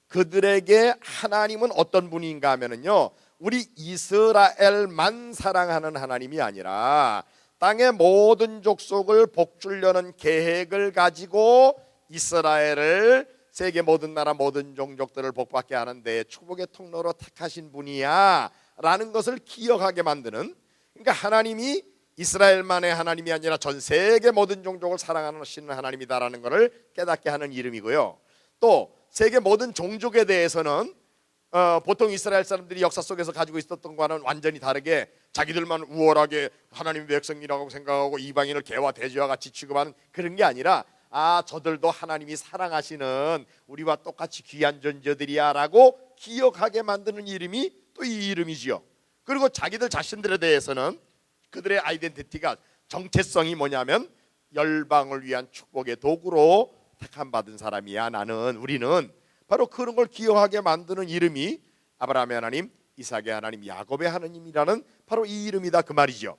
그들에게 하나님은 어떤 분인가 하면은요, 우리 이스라엘만 사랑하는 하나님이 아니라 땅의 모든 족속을 복주려는 계획을 가지고 이스라엘을 세계 모든 나라 모든 종족들을 복받게 하는데 축복의 통로로 택하신 분이야 라는 것을 기억하게 만드는, 그러니까 하나님이 이스라엘만의 하나님이 아니라 전 세계 모든 종족을 사랑하시는 하나님이다라는 것을 깨닫게 하는 이름이고요. 또 세계 모든 종족에 대해서는 보통 이스라엘 사람들이 역사 속에서 가지고 있었던 거와는 완전히 다르게 자기들만 우월하게 하나님의 백성이라고 생각하고 이방인을 개와 돼지와 같이 취급하는 그런 게 아니라 저들도 하나님이 사랑하시는 우리와 똑같이 귀한 존재들이야 라고 기억하게 만드는 이름이 또 이 이름이지요. 그리고 자기들 자신들에 대해서는 그들의 아이덴티티가 정체성이 뭐냐면 열방을 위한 축복의 도구로 택함받은 사람이야 나는, 우리는. 바로 그런 걸 기억하게 만드는 이름이 아브라함의 하나님, 이삭의 하나님, 야곱의 하나님이라는 바로 이 이름이다 그 말이죠.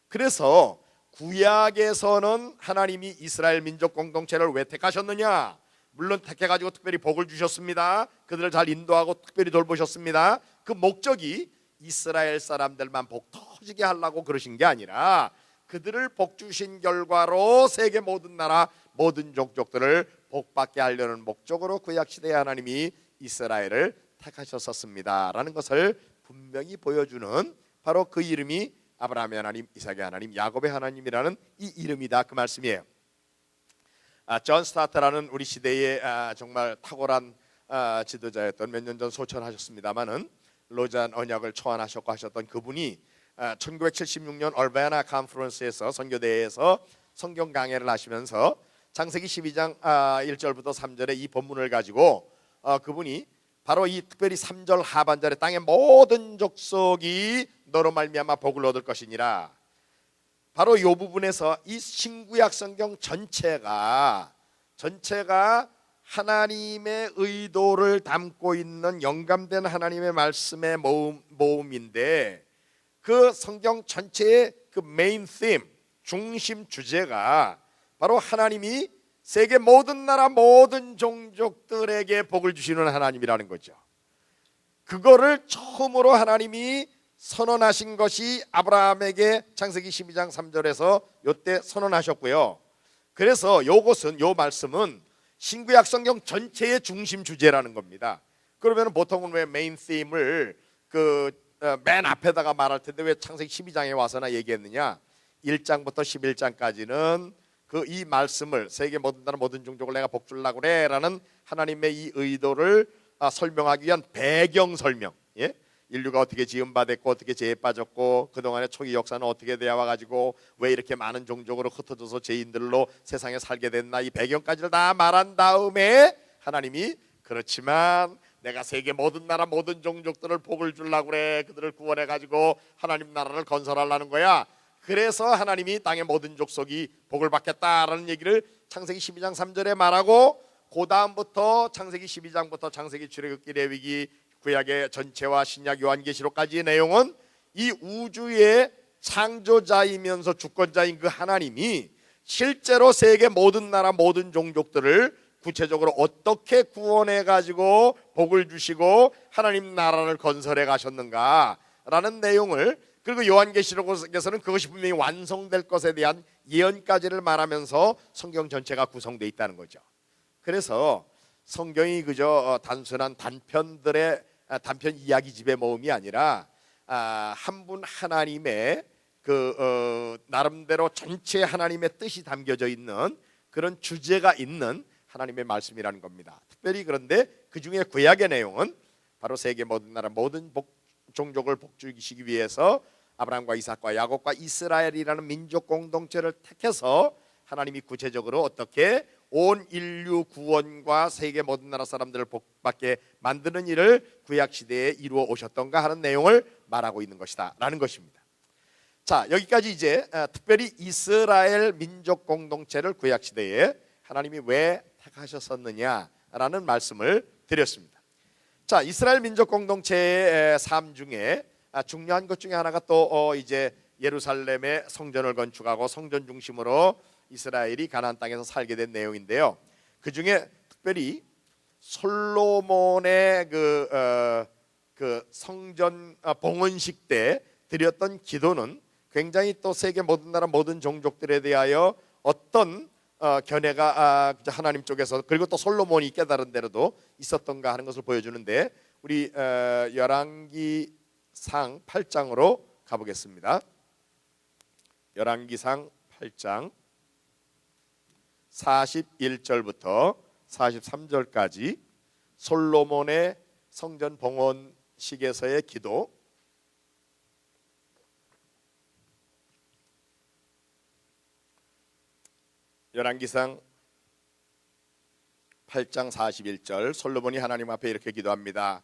그래서 구약에서는 하나님이 이스라엘 민족 공동체를 왜 택하셨느냐? 물론 택해가지고 특별히 복을 주셨습니다. 그들을 잘 인도하고 특별히 돌보셨습니다. 그 목적이 이스라엘 사람들만 복 터지게 하려고 그러신 게 아니라 그들을 복 주신 결과로 세계 모든 나라 모든 족족들을 복받게 하려는 목적으로 구약시대에 하나님이 이스라엘을 택하셨었습니다 라는 것을 분명히 보여주는 바로 그 이름이 아브라함의 하나님, 이삭의 하나님, 야곱의 하나님이라는 이 이름이다 그 말씀이에요. 존 스타트라는 우리 시대의 정말 탁월한 지도자였던, 몇 년 전 소천하셨습니다마는 로잔 언약을 초안하셨고 하셨던 그분이 1976년 얼베나 컨퍼런스에서 선교대회에서 성경 강해를 하시면서 창세기 12장 1절부터 3절의 이 본문을 가지고 그분이 바로 이 특별히 3절 하반절에 땅의 모든 족속이 너로 말미암아 복을 얻을 것이니라, 바로 이 부분에서 이 신구약 성경 전체가 하나님의 의도를 담고 있는 영감된 하나님의 말씀의 모음인데, 그 성경 전체의 그 메인 팀, 중심 주제가 바로 하나님이 세계 모든 나라 모든 종족들에게 복을 주시는 하나님이라는 거죠. 그거를 처음으로 하나님이 선언하신 것이 아브라함에게 창세기 12장 3절에서 요때 선언하셨고요. 그래서 요것은, 요 말씀은 신구약 성경 전체의 중심 주제라는 겁니다. 그러면 보통은 왜 메인 팀을 맨 앞에다가 말할 텐데 왜 창세기 12장에 와서나 얘기했느냐? 1장부터 11장까지는 이 말씀을 세계 모든 나라 모든 종족을 내가 복 주려고 그래라는 하나님의 이 의도를 설명하기 위한 배경 설명, 예? 인류가 어떻게 지음받았고 어떻게 죄에 빠졌고 그동안의 초기 역사는 어떻게 되어와가지고 왜 이렇게 많은 종족으로 흩어져서 죄인들로 세상에 살게 됐나, 이 배경까지를 다 말한 다음에 하나님이 그렇지만 내가 세계 모든 나라 모든 종족들을 복을 주려고 그래, 그들을 구원해가지고 하나님 나라를 건설하려는 거야. 그래서 하나님이 땅의 모든 족속이 복을 받겠다라는 얘기를 창세기 12장 3절에 말하고, 그 다음부터 창세기 12장부터 창세기, 출애굽기, 레위기, 구약의 전체와 신약 요한계시록까지의 내용은 이 우주의 창조자이면서 주권자인 그 하나님이 실제로 세계 모든 나라 모든 종족들을 구체적으로 어떻게 구원해 가지고 복을 주시고 하나님 나라를 건설해 가셨는가라는 내용을, 그리고 요한계시록에서는 그것이 분명히 완성될 것에 대한 예언까지를 말하면서 성경 전체가 구성되어 있다는 거죠. 그래서 성경이 그저 단순한 단편 이야기집의 모음이 아니라 한 분 하나님의 나름대로 전체 하나님의 뜻이 담겨져 있는 그런 주제가 있는 하나님의 말씀이라는 겁니다. 특별히 그런데 그 중에 구약의 내용은 바로 세계 모든 나라 모든 종족을 복주시기 위해서 아브라함과 이삭과 야곱과 이스라엘이라는 민족 공동체를 택해서 하나님이 구체적으로 어떻게 온 인류 구원과 세계 모든 나라 사람들을 복받게 만드는 일을 구약 시대에 이루어 오셨던가 하는 내용을 말하고 있는 것이다 라는 것입니다. 자, 여기까지 이제 특별히 이스라엘 민족 공동체를 구약 시대에 하나님이 왜 택하셨었느냐라는 말씀을 드렸습니다. 자, 이스라엘 민족 공동체의 삶 중에 중요한 것 중에 하나가 또 이제 예루살렘의 성전을 건축하고 성전 중심으로 이스라엘이 가나안 땅에서 살게 된 내용인데요. 그 중에 특별히 솔로몬의 그 성전 봉헌식 때 드렸던 기도는 굉장히 또 세계 모든 나라 모든 종족들에 대하여 어떤 견해가 하나님 쪽에서, 그리고 또 솔로몬이 깨달은 대로도 있었던가 하는 것을 보여주는데, 우리 열왕기상 8장으로 가보겠습니다. 열왕기상 8장 41절부터 43절까지 솔로몬의 성전 봉헌식에서의 기도, 열왕기상 8장 41절 솔로몬이 하나님 앞에 이렇게 기도합니다.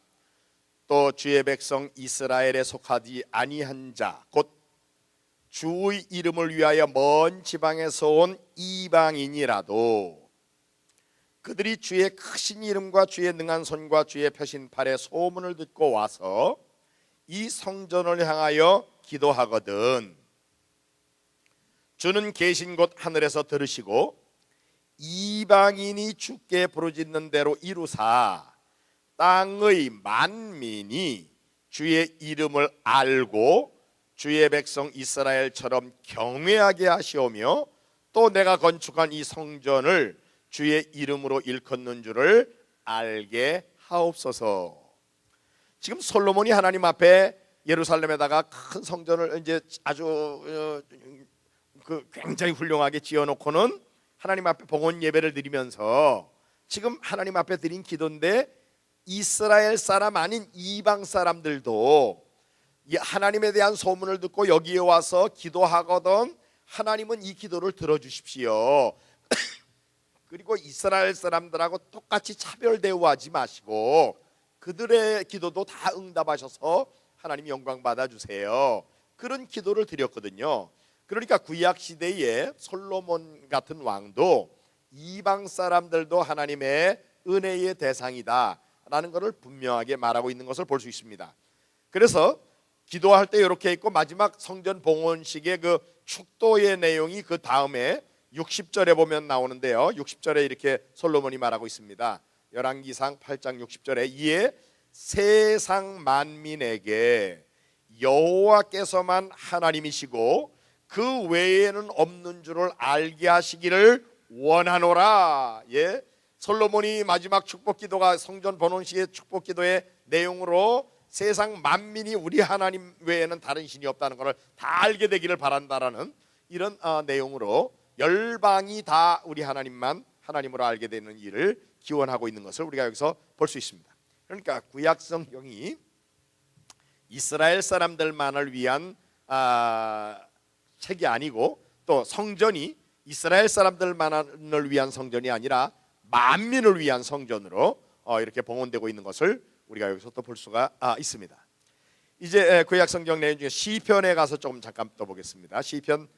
또 주의 백성 이스라엘에 속하지 아니한 자 곧 주의 이름을 위하여 먼 지방에서 온 이방인이라도 그들이 주의 크신 이름과 주의 능한 손과 주의 펴신 팔의 소문을 듣고 와서 이 성전을 향하여 기도하거든 주는 계신 곳 하늘에서 들으시고 이방인이 주께 부르짖는 대로 이루사 땅의 만민이 주의 이름을 알고 주의 백성 이스라엘처럼 경외하게 하시오며 또 내가 건축한 이 성전을 주의 이름으로 일컫는 줄을 알게 하옵소서. 지금 솔로몬이 하나님 앞에 예루살렘에다가 큰 성전을 이제 아주 굉장히 훌륭하게 지어놓고는 하나님 앞에 봉헌 예배를 드리면서 지금 하나님 앞에 드린 기도인데 이스라엘 사람 아닌 이방 사람들도 하나님에 대한 소문을 듣고 여기에 와서 기도하거든 하나님은 이 기도를 들어주십시오. 그리고 이스라엘 사람들하고 똑같이 차별 대우하지 마시고 그들의 기도도 다 응답하셔서 하나님 영광 받아주세요. 그런 기도를 드렸거든요. 그러니까 구약 시대에 솔로몬 같은 왕도 이방 사람들도 하나님의 은혜의 대상이다 라는 것을 분명하게 말하고 있는 것을 볼 수 있습니다. 그래서 기도할 때 이렇게 있고 마지막 성전 봉헌식의 그 축도의 내용이 그 다음에 60절에 보면 나오는데요. 60절에 이렇게 솔로몬이 말하고 있습니다. 열왕기상 8장 60절에 이에 세상 만민에게 여호와께서만 하나님이시고 그 외에는 없는 줄을 알게 하시기를 원하노라. 예, 솔로몬이 마지막 축복기도가 성전 봉헌식의 축복기도의 내용으로 세상 만민이 우리 하나님 외에는 다른 신이 없다는 것을 다 알게 되기를 바란다라는 이런 내용으로 열방이 다 우리 하나님만 하나님으로 알게 되는 일을 기원하고 있는 것을 우리가 여기서 볼 수 있습니다. 그러니까 구약 성경이 이스라엘 사람들만을 위한 책이 아니고 또 성전이 이스라엘 사람들만을 위한 성전이 아니라 만민을 위한 성전으로 이렇게 봉헌되고 있는 것을 우리가 여기서 또 볼 수가 있습니다. 이제 구약 성경 내용 중에 시편에 가서 조금 잠깐 또 보겠습니다. 시편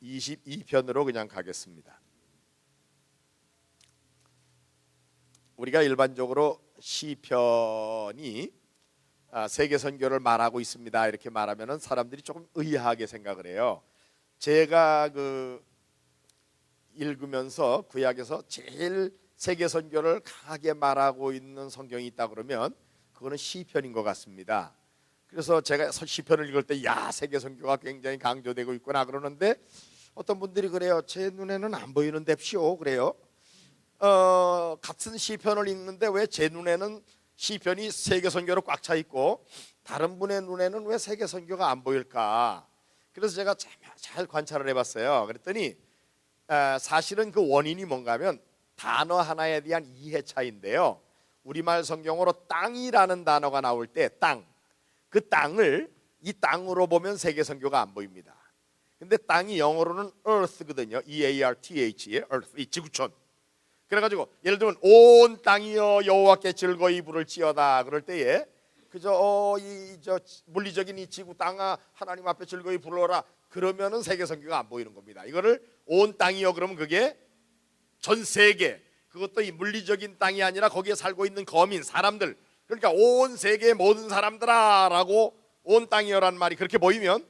22편으로 그냥 가겠습니다. 우리가 일반적으로 시편이 세계 선교를 말하고 있습니다 이렇게 말하면은 사람들이 조금 의아하게 생각을 해요. 제가 읽으면서 구약에서 제일 세계 선교를 강하게 말하고 있는 성경이 있다 그러면 그거는 시편인 것 같습니다. 그래서 제가 시편을 읽을 때 야 세계 선교가 굉장히 강조되고 있구나 그러는데 어떤 분들이 그래요. 제 눈에는 안 보이는 뎁시오 그래요. 같은 시편을 읽는데 왜 제 눈에는 시편이 세계 선교로 꽉 차 있고 다른 분의 눈에는 왜 세계 선교가 안 보일까? 그래서 제가 잘 관찰을 해봤어요. 그랬더니 사실은 그 원인이 뭔가 하면 단어 하나에 대한 이해 차이인데요. 우리말 성경으로 땅이라는 단어가 나올 때 땅, 그 땅을 이 땅으로 보면 세계 선교가 안 보입니다. 근데 땅이 영어로는 earth거든요. E-A-R-T-H, earth, 이 지구촌. 그래가지고 예를 들면 온 땅이여 여호와께 즐거이 부를지어다 그럴 때에 그저 물리적인 이 지구 땅아 하나님 앞에 즐거이 부르라 그러면은 세계 선교가 안 보이는 겁니다. 이거를 온 땅이여 그러면 그게 전 세계, 그것도 이 물리적인 땅이 아니라 거기에 살고 있는 거민 사람들, 그러니까 온 세계의 모든 사람들아라고 온 땅이여라는 말이 그렇게 보이면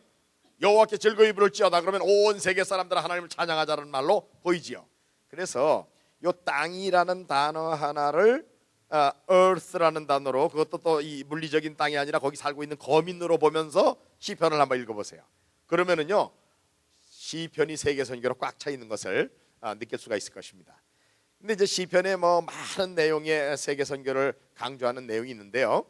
여호와께 즐거이 부를지어다 그러면 온 세계 사람들아 하나님을 찬양하자는 말로 보이지요. 그래서 요 땅이라는 단어 하나를 earth라는 단어로, 그것도 또 이 물리적인 땅이 아니라 거기 살고 있는 거민으로 보면서 시편을 한번 읽어보세요. 그러면은요 시편이 세계 선교로 꽉 차 있는 것을 느낄 수가 있을 것입니다. 근데 이제 시편에 뭐 많은 내용의 세계 선교를 강조하는 내용이 있는데요.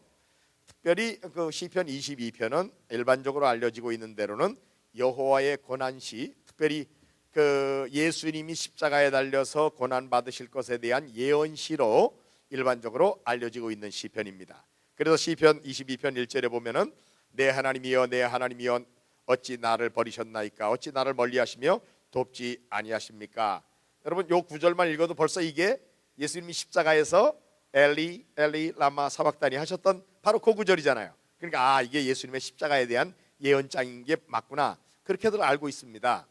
특별히 그 시편 22편은 일반적으로 알려지고 있는 대로는 여호와의 고난시, 특별히 그 예수님이 십자가에 달려서 고난 받으실 것에 대한 예언시로 일반적으로 알려지고 있는 시편입니다. 그래서 시편 22편 1절에 보면은 내 하나님이여 내 하나님이여 어찌 나를 버리셨나이까 어찌 나를 멀리하시며 돕지 아니하십니까? 여러분 요 구절만 읽어도 벌써 이게 예수님이 십자가에서 엘리 엘리 라마 사박다니 하셨던 바로 그 구절이잖아요. 그러니까 이게 예수님의 십자가에 대한 예언장인 게 맞구나 그렇게들 알고 있습니다.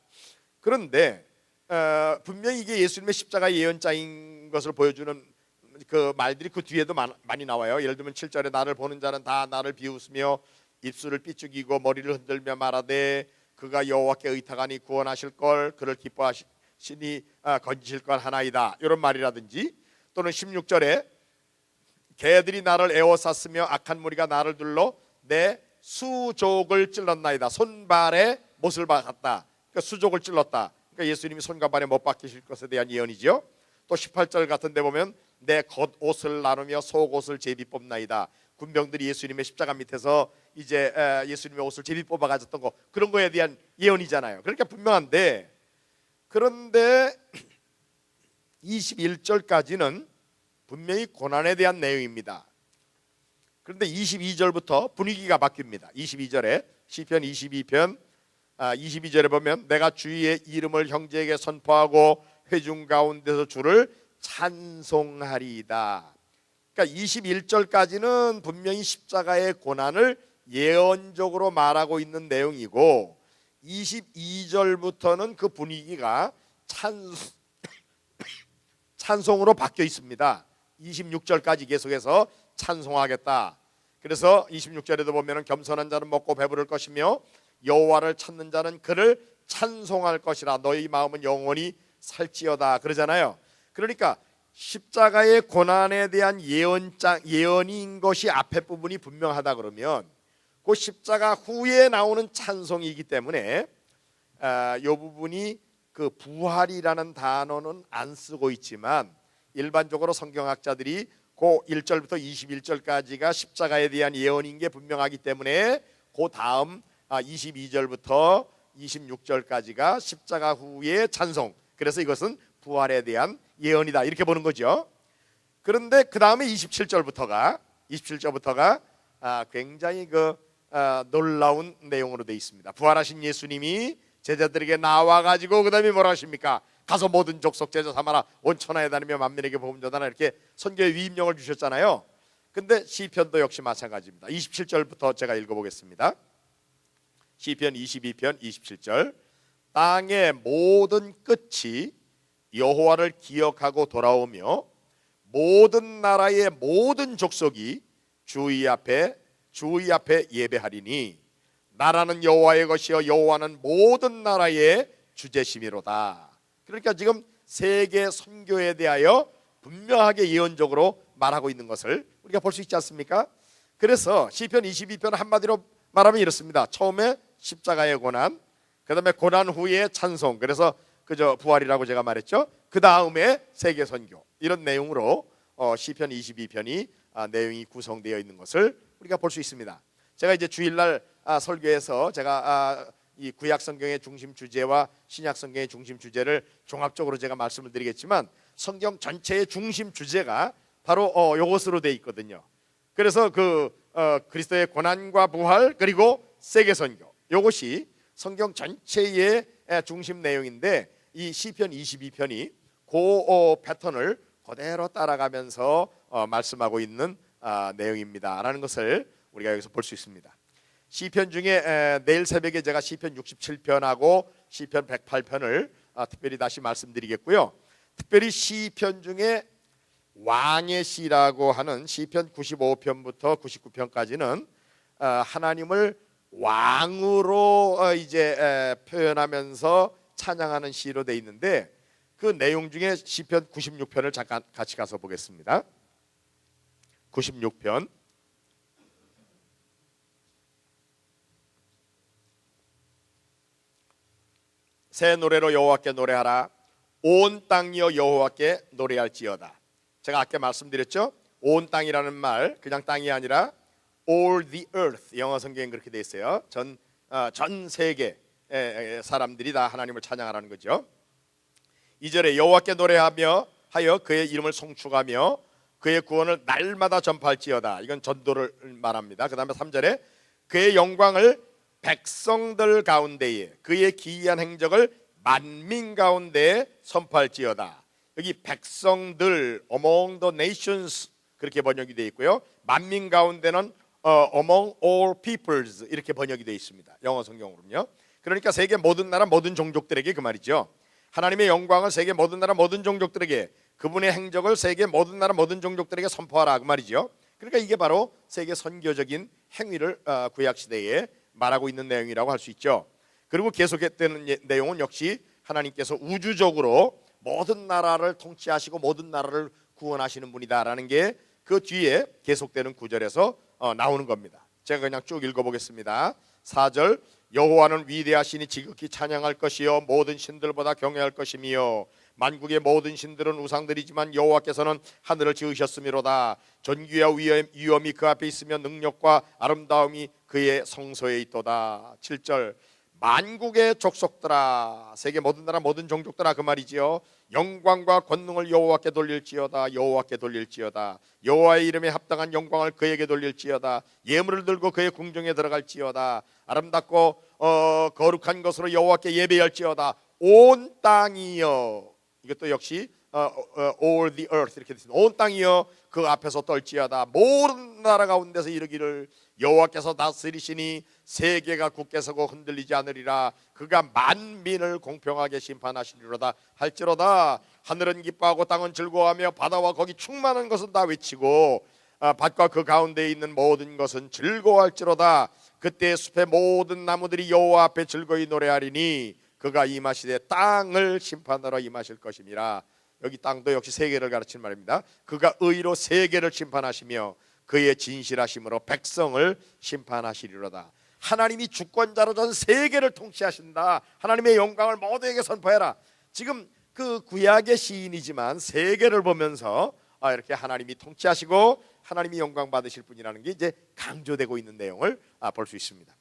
그런데 분명히 이게 예수님의 십자가 예언장인 것을 보여주는 그 말들이 그 뒤에도 많이 나와요. 예를 들면 7절에 나를 보는 자는 다 나를 비웃으며 입술을 삐죽이고 머리를 흔들며 말하되 그가 여호와께 의탁하니 구원하실 걸 그를 기뻐하시니 건지실 걸 하나이다 이런 말이라든지 또는 16절에 개들이 나를 에워쌌으며 악한 무리가 나를 둘러 내 수족을 찔렀나이다 손발에 못을 박았다 그러니까 수족을 찔렀다 그러니까 예수님이 손과 발에 못 박히실 것에 대한 예언이죠. 또 18절 같은 데 보면 내 겉옷을 나누며 속옷을 제비 뽑나이다 군병들이 예수님의 십자가 밑에서 이제 예수님의 옷을 제비 뽑아 가졌던 거 그런 거에 대한 예언이잖아요. 그러니까 분명한데 그런데 21절까지는 분명히 고난에 대한 내용입니다. 그런데 22절부터 분위기가 바뀝니다. 22절에 시편 22편 22절에 보면 내가 주의 이름을 형제에게 선포하고 회중 가운데서 주를 찬송하리이다. 그러니까 21절까지는 분명히 십자가의 고난을 예언적으로 말하고 있는 내용이고 22절부터는 그 분위기가 찬송으로 바뀌어 있습니다. 26절까지 계속해서 찬송하겠다. 그래서 26절에도 보면 겸손한 자는 먹고 배부를 것이며 여호와를 찾는 자는 그를 찬송할 것이라 너희 마음은 영원히 살지어다 그러잖아요. 그러니까 십자가의 고난에 대한 예언인 것이 앞에 부분이 분명하다 그러면 그 십자가 후에 나오는 찬송이기 때문에 이 부분이 그 부활이라는 단어는 안 쓰고 있지만 일반적으로 성경학자들이 그 1절부터 21절까지가 십자가에 대한 예언인 게 분명하기 때문에 그 다음 22절부터 26절까지가 십자가 후의 찬송 그래서 이것은 부활에 대한 예언이다 이렇게 보는 거죠. 그런데 그 다음에 27절부터가 굉장히 놀라운 내용으로 되어 있습니다. 부활하신 예수님이 제자들에게 나와가지고 그 다음에 뭐라 하십니까? 가서 모든 족속 제자 삼아라 온 천하에 다니며 만민에게 복음 전하라 이렇게 선교의 위임령을 주셨잖아요. 근데 시편도 역시 마찬가지입니다. 27절부터 제가 읽어보겠습니다. 시편 22편 27절 땅의 모든 끝이 여호와를 기억하고 돌아오며 모든 나라의 모든 족속이 주의 앞에 예배하리니 나라는 여호와의 것이요 여호와는 모든 나라의 주제심이로다. 그러니까 지금 세계 선교에 대하여 분명하게 예언적으로 말하고 있는 것을 우리가 볼 수 있지 않습니까? 그래서 시편 22편 한마디로 말하면 이렇습니다. 처음에 십자가의 고난, 그 다음에 고난 후에 찬송, 그래서 그저 부활이라고 제가 말했죠. 그 다음에 세계 선교 이런 내용으로 시편 22편이 내용이 구성되어 있는 것을 우리가 볼 수 있습니다. 제가 이제 주일날 설교에서 제가 이 구약 성경의 중심 주제와 신약 성경의 중심 주제를 종합적으로 제가 말씀을 드리겠지만 성경 전체의 중심 주제가 바로 이것으로 되어 있거든요. 그래서 그리스도의 고난과 부활 그리고 세계 선교 이것이 성경 전체의 중심 내용인데 이 시편 22편이 그 패턴을 그대로 따라가면서 말씀하고 있는 내용입니다라는 것을 우리가 여기서 볼 수 있습니다. 시편 중에 내일 새벽에 제가 시편 67편하고 시편 108편을 특별히 다시 말씀드리겠고요. 특별히 시편 중에 왕의 시라고 하는 시편 95편부터 99편까지는 하나님을 왕으로 이제 표현하면서 찬양하는 시로 돼 있는데 그 내용 중에 시편 96편을 잠깐 같이 가서 보겠습니다. 96편 새 노래로 여호와께 노래하라 온 땅이여 여호와께 노래할지어다. 제가 아까 말씀드렸죠. 온 땅이라는 말 그냥 땅이 아니라 all the earth 영어 성경엔 그렇게 돼 있어요. 전 세계 사람들이 다 하나님을 찬양하라는 거죠. 2절에 여호와께 노래하며 하여 그의 이름을 송축하며 그의 구원을 날마다 전파할지어다. 이건 전도를 말합니다. 그 다음에 3절에 그의 영광을 백성들 가운데에 그의 기이한 행적을 만민 가운데에 선포할지어다. 여기 백성들 among the nations 그렇게 번역이 되어 있고요. 만민 가운데는 among all peoples 이렇게 번역이 되어 있습니다. 영어 성경으로는요. 그러니까 세계 모든 나라 모든 종족들에게 그 말이죠. 하나님의 영광을 세계 모든 나라 모든 종족들에게 그분의 행적을 세계 모든 나라 모든 종족들에게 선포하라 그 말이죠. 그러니까 이게 바로 세계 선교적인 행위를 구약 시대에 말하고 있는 내용이라고 할 수 있죠. 그리고 계속되는 내용은 역시 하나님께서 우주적으로 모든 나라를 통치하시고 모든 나라를 구원하시는 분이다라는 게 그 뒤에 계속되는 구절에서 나오는 겁니다. 제가 그냥 쭉 읽어보겠습니다. 4절 여호와는 위대하시니 지극히 찬양할 것이요 모든 신들보다 경외할 것이며 만국의 모든 신들은 우상들이지만 여호와께서는 하늘을 지으셨음이로다. 존귀와 위엄이 그 앞에 있으며 능력과 아름다움이 그의 성소에 있도다. 7절 만국의 족속들아 세계 모든 나라 모든 종족들아 그 말이지요. 영광과 권능을 여호와께 돌릴지어다. 여호와께 돌릴지어다. 여호와의 이름에 합당한 영광을 그에게 돌릴지어다. 예물을 들고 그의 궁정에 들어갈지어다. 아름답고 거룩한 것으로 여호와께 예배할지어다. 온 땅이여 이것도 역시 all the earth 이렇게 되어 있습니다. 온 땅이여 그 앞에서 떨지어다. 모든 나라 가운데서 이르기를 여호와께서 다스리시니 세계가 굳게 서고 흔들리지 않으리라. 그가 만민을 공평하게 심판하시리로다 할지로다. 하늘은 기뻐하고 땅은 즐거워하며 바다와 거기 충만한 것은 다 외치고 밭과 그 가운데에 있는 모든 것은 즐거워할지로다. 그때 숲의 모든 나무들이 여호와 앞에 즐거이 노래하리니 그가 임하시되 땅을 심판하러 임하실 것임이라. 여기 땅도 역시 세계를 가르치는 말입니다. 그가 의로 세계를 심판하시며 그의 진실하심으로 백성을 심판하시리로다. 하나님이 주권자로 전 세계를 통치하신다. 하나님의 영광을 모두에게 선포해라. 지금 그 구약의 시인이지만 세계를 보면서 이렇게 하나님이 통치하시고 하나님이 영광 받으실 분이라는 게 이제 강조되고 있는 내용을 볼 수 있습니다.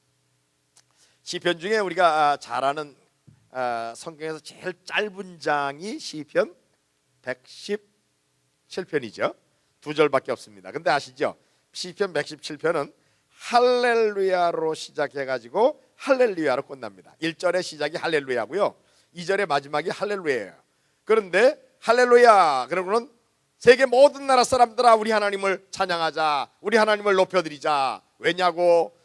시편 중에 우리가 잘 아는 성경에서 제일 짧은 장이 시편 117편이죠. 2절밖에 없습니다. 근데 아시죠? 시편 117편은 할렐루야로 시작해가지고 할렐루야로 끝납니다. 1절의 시작이 할렐루야고요 2절의 마지막이 할렐루야예요. 그런데 할렐루야 그러고는 세계 모든 나라 사람들아 우리 하나님을 찬양하자. 우리 하나님을 높여드리자. 왜냐고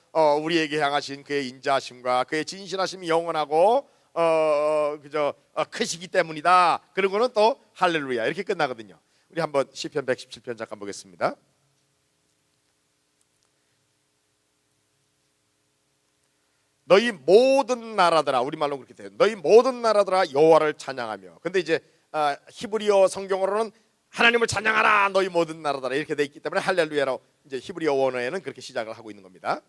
우리에게 향하신 그의 인자하심과 그의 진실하심이 영원하고 크시기 때문이다. 그리고는 또 할렐루야 이렇게 끝나거든요. 우리 한번 시편 117편 잠깐 보겠습니다. 너희 모든 나라들아 우리말로 그렇게 돼요. 너희 모든 나라들아 여호와를 찬양하며. 근데 이제 히브리어 성경으로는 하나님을 찬양하라 너희 모든 나라들아 이렇게 돼 있기 때문에 할렐루야로 이제 히브리어 원어에는 그렇게 시작을 하고 있는 겁니다.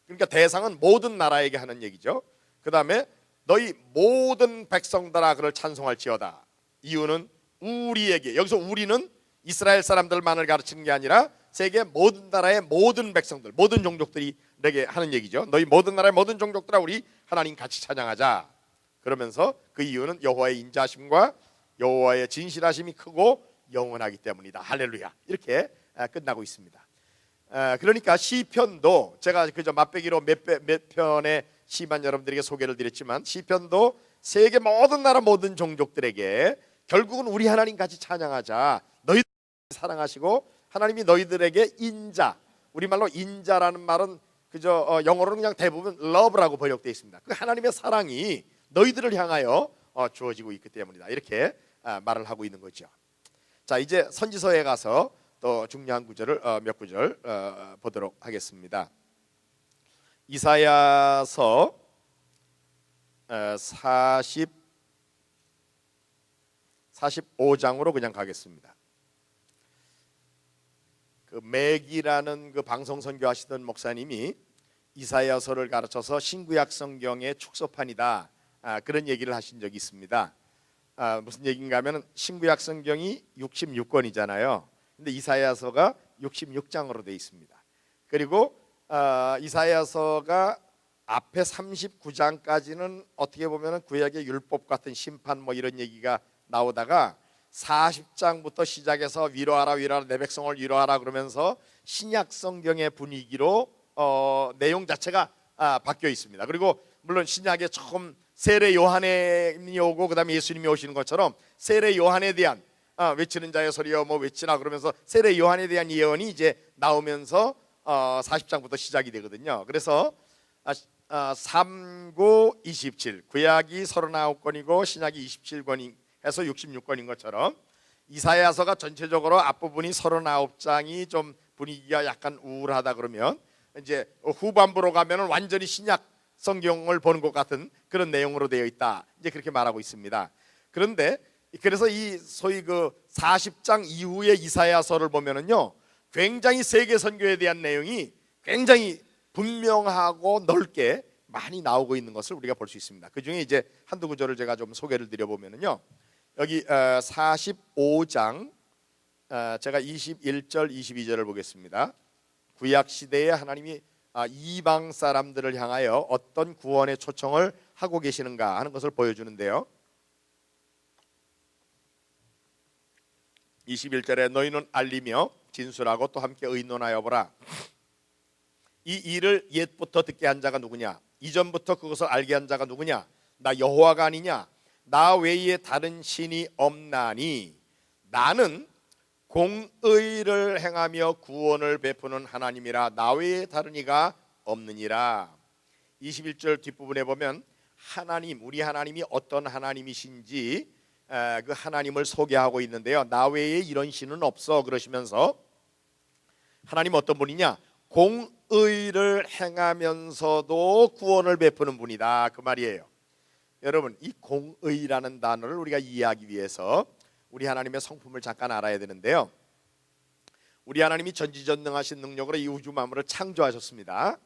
그러니까 대상은 모든 나라에게 하는 얘기죠. 그 다음에 너희 모든 백성들아 그를 찬송할지어다. 이유는 우리에게, 여기서 우리는 이스라엘 사람들만을 가르치는 게 아니라 세계 모든 나라의 모든 백성들, 모든 종족들에게 하는 얘기죠. 너희 모든 나라의 모든 종족들아 우리 하나님 같이 찬양하자. 그러면서 그 이유는 여호와의 인자하심과 여호와의 진실하심이 크고 영원하기 때문이다. 할렐루야. 이렇게 끝나고 있습니다. 그러니까 시편도 제가 그저 맛배기로 몇 편의 시만 여러분들에게 소개를 드렸지만 시편도 세계 모든 나라 모든 종족들에게 결국은 우리 하나님 같이 찬양하자. 너희들 사랑하시고 하나님이 너희들에게 인자, 우리말로 인자라는 말은 그저 영어로는 그냥 대부분 love라고 번역되어 있습니다. 그 하나님의 사랑이 너희들을 향하여 주어지고 있기 때문이다. 이렇게 말을 하고 있는 거죠. 자, 이제 선지서에 가서 또 중요한 구절을 몇 구절 보도록 하겠습니다. 이사야서 45장으로 그냥 가겠습니다. 그 맥이라는 그 방송 선교하시던 목사님이 이사야서를 가르쳐서 신구약 성경의 축소판이다. 그런 얘기를 하신 적이 있습니다. 무슨 얘기인가 하면 신구약 성경이 66권이잖아요. 근데 이사야서가 66장으로 되어 있습니다. 그리고 이사야서가 앞에 39장까지는 어떻게 보면 구약의 율법 같은 심판 뭐 이런 얘기가 나오다가 40장부터 시작해서 위로하라 위로하라 내 백성을 위로하라 그러면서 신약 성경의 분위기로 내용 자체가 바뀌어 있습니다. 그리고 물론 신약에 처음 세례 요한이 오고 그다음에 예수님이 오시는 것처럼 세례 요한에 대한 외치는 자의 소리여 뭐 외치라 그러면서 세례 요한에 대한 예언이 이제 나오면서 40장부터 시작이 되거든요. 그래서 3, 9, 27 구약이 39권이고 신약이 27권이 해서 66권인 것처럼 이사야서가 전체적으로 앞부분이 39장이 좀 분위기가 약간 우울하다 그러면 이제 후반부로 가면은 완전히 신약 성경을 보는 것 같은 그런 내용으로 되어 있다. 이제 그렇게 말하고 있습니다. 그런데 그래서 이 소위 그 40장 이후의 이사야서를 보면은요, 굉장히 세계 선교에 대한 내용이 굉장히 분명하고 넓게 많이 나오고 있는 것을 우리가 볼 수 있습니다. 그 중에 이제 한두 구절을 제가 좀 소개를 드려보면은요, 여기 45장 제가 21절 22절을 보겠습니다. 구약 시대에 하나님이 이방 사람들을 향하여 어떤 구원의 초청을 하고 계시는가 하는 것을 보여주는데요. 21절에 너희는 알리며 진술하고 또 함께 의논하여 보라. 이 일을 옛부터 듣게 한 자가 누구냐? 이전부터 그것을 알게 한 자가 누구냐? 나 여호와가 아니냐? 나 외에 다른 신이 없나니 나는 공의를 행하며 구원을 베푸는 하나님이라 나 외에 다른 이가 없느니라. 21절 뒷부분에 보면 하나님, 우리 하나님이 어떤 하나님이신지 그 하나님을 소개하고 있는데요. 나 외에 이런 신은 없어 그러시면서 하나님 어떤 분이냐? 공의를 행하면서도 구원을 베푸는 분이다 그 말이에요. 여러분, 이 공의라는 단어를 우리가 이해하기 위해서 우리 하나님의 성품을 잠깐 알아야 되는데요. 우리 하나님이 전지전능하신 능력으로 이 우주 만물을 창조하셨습니다.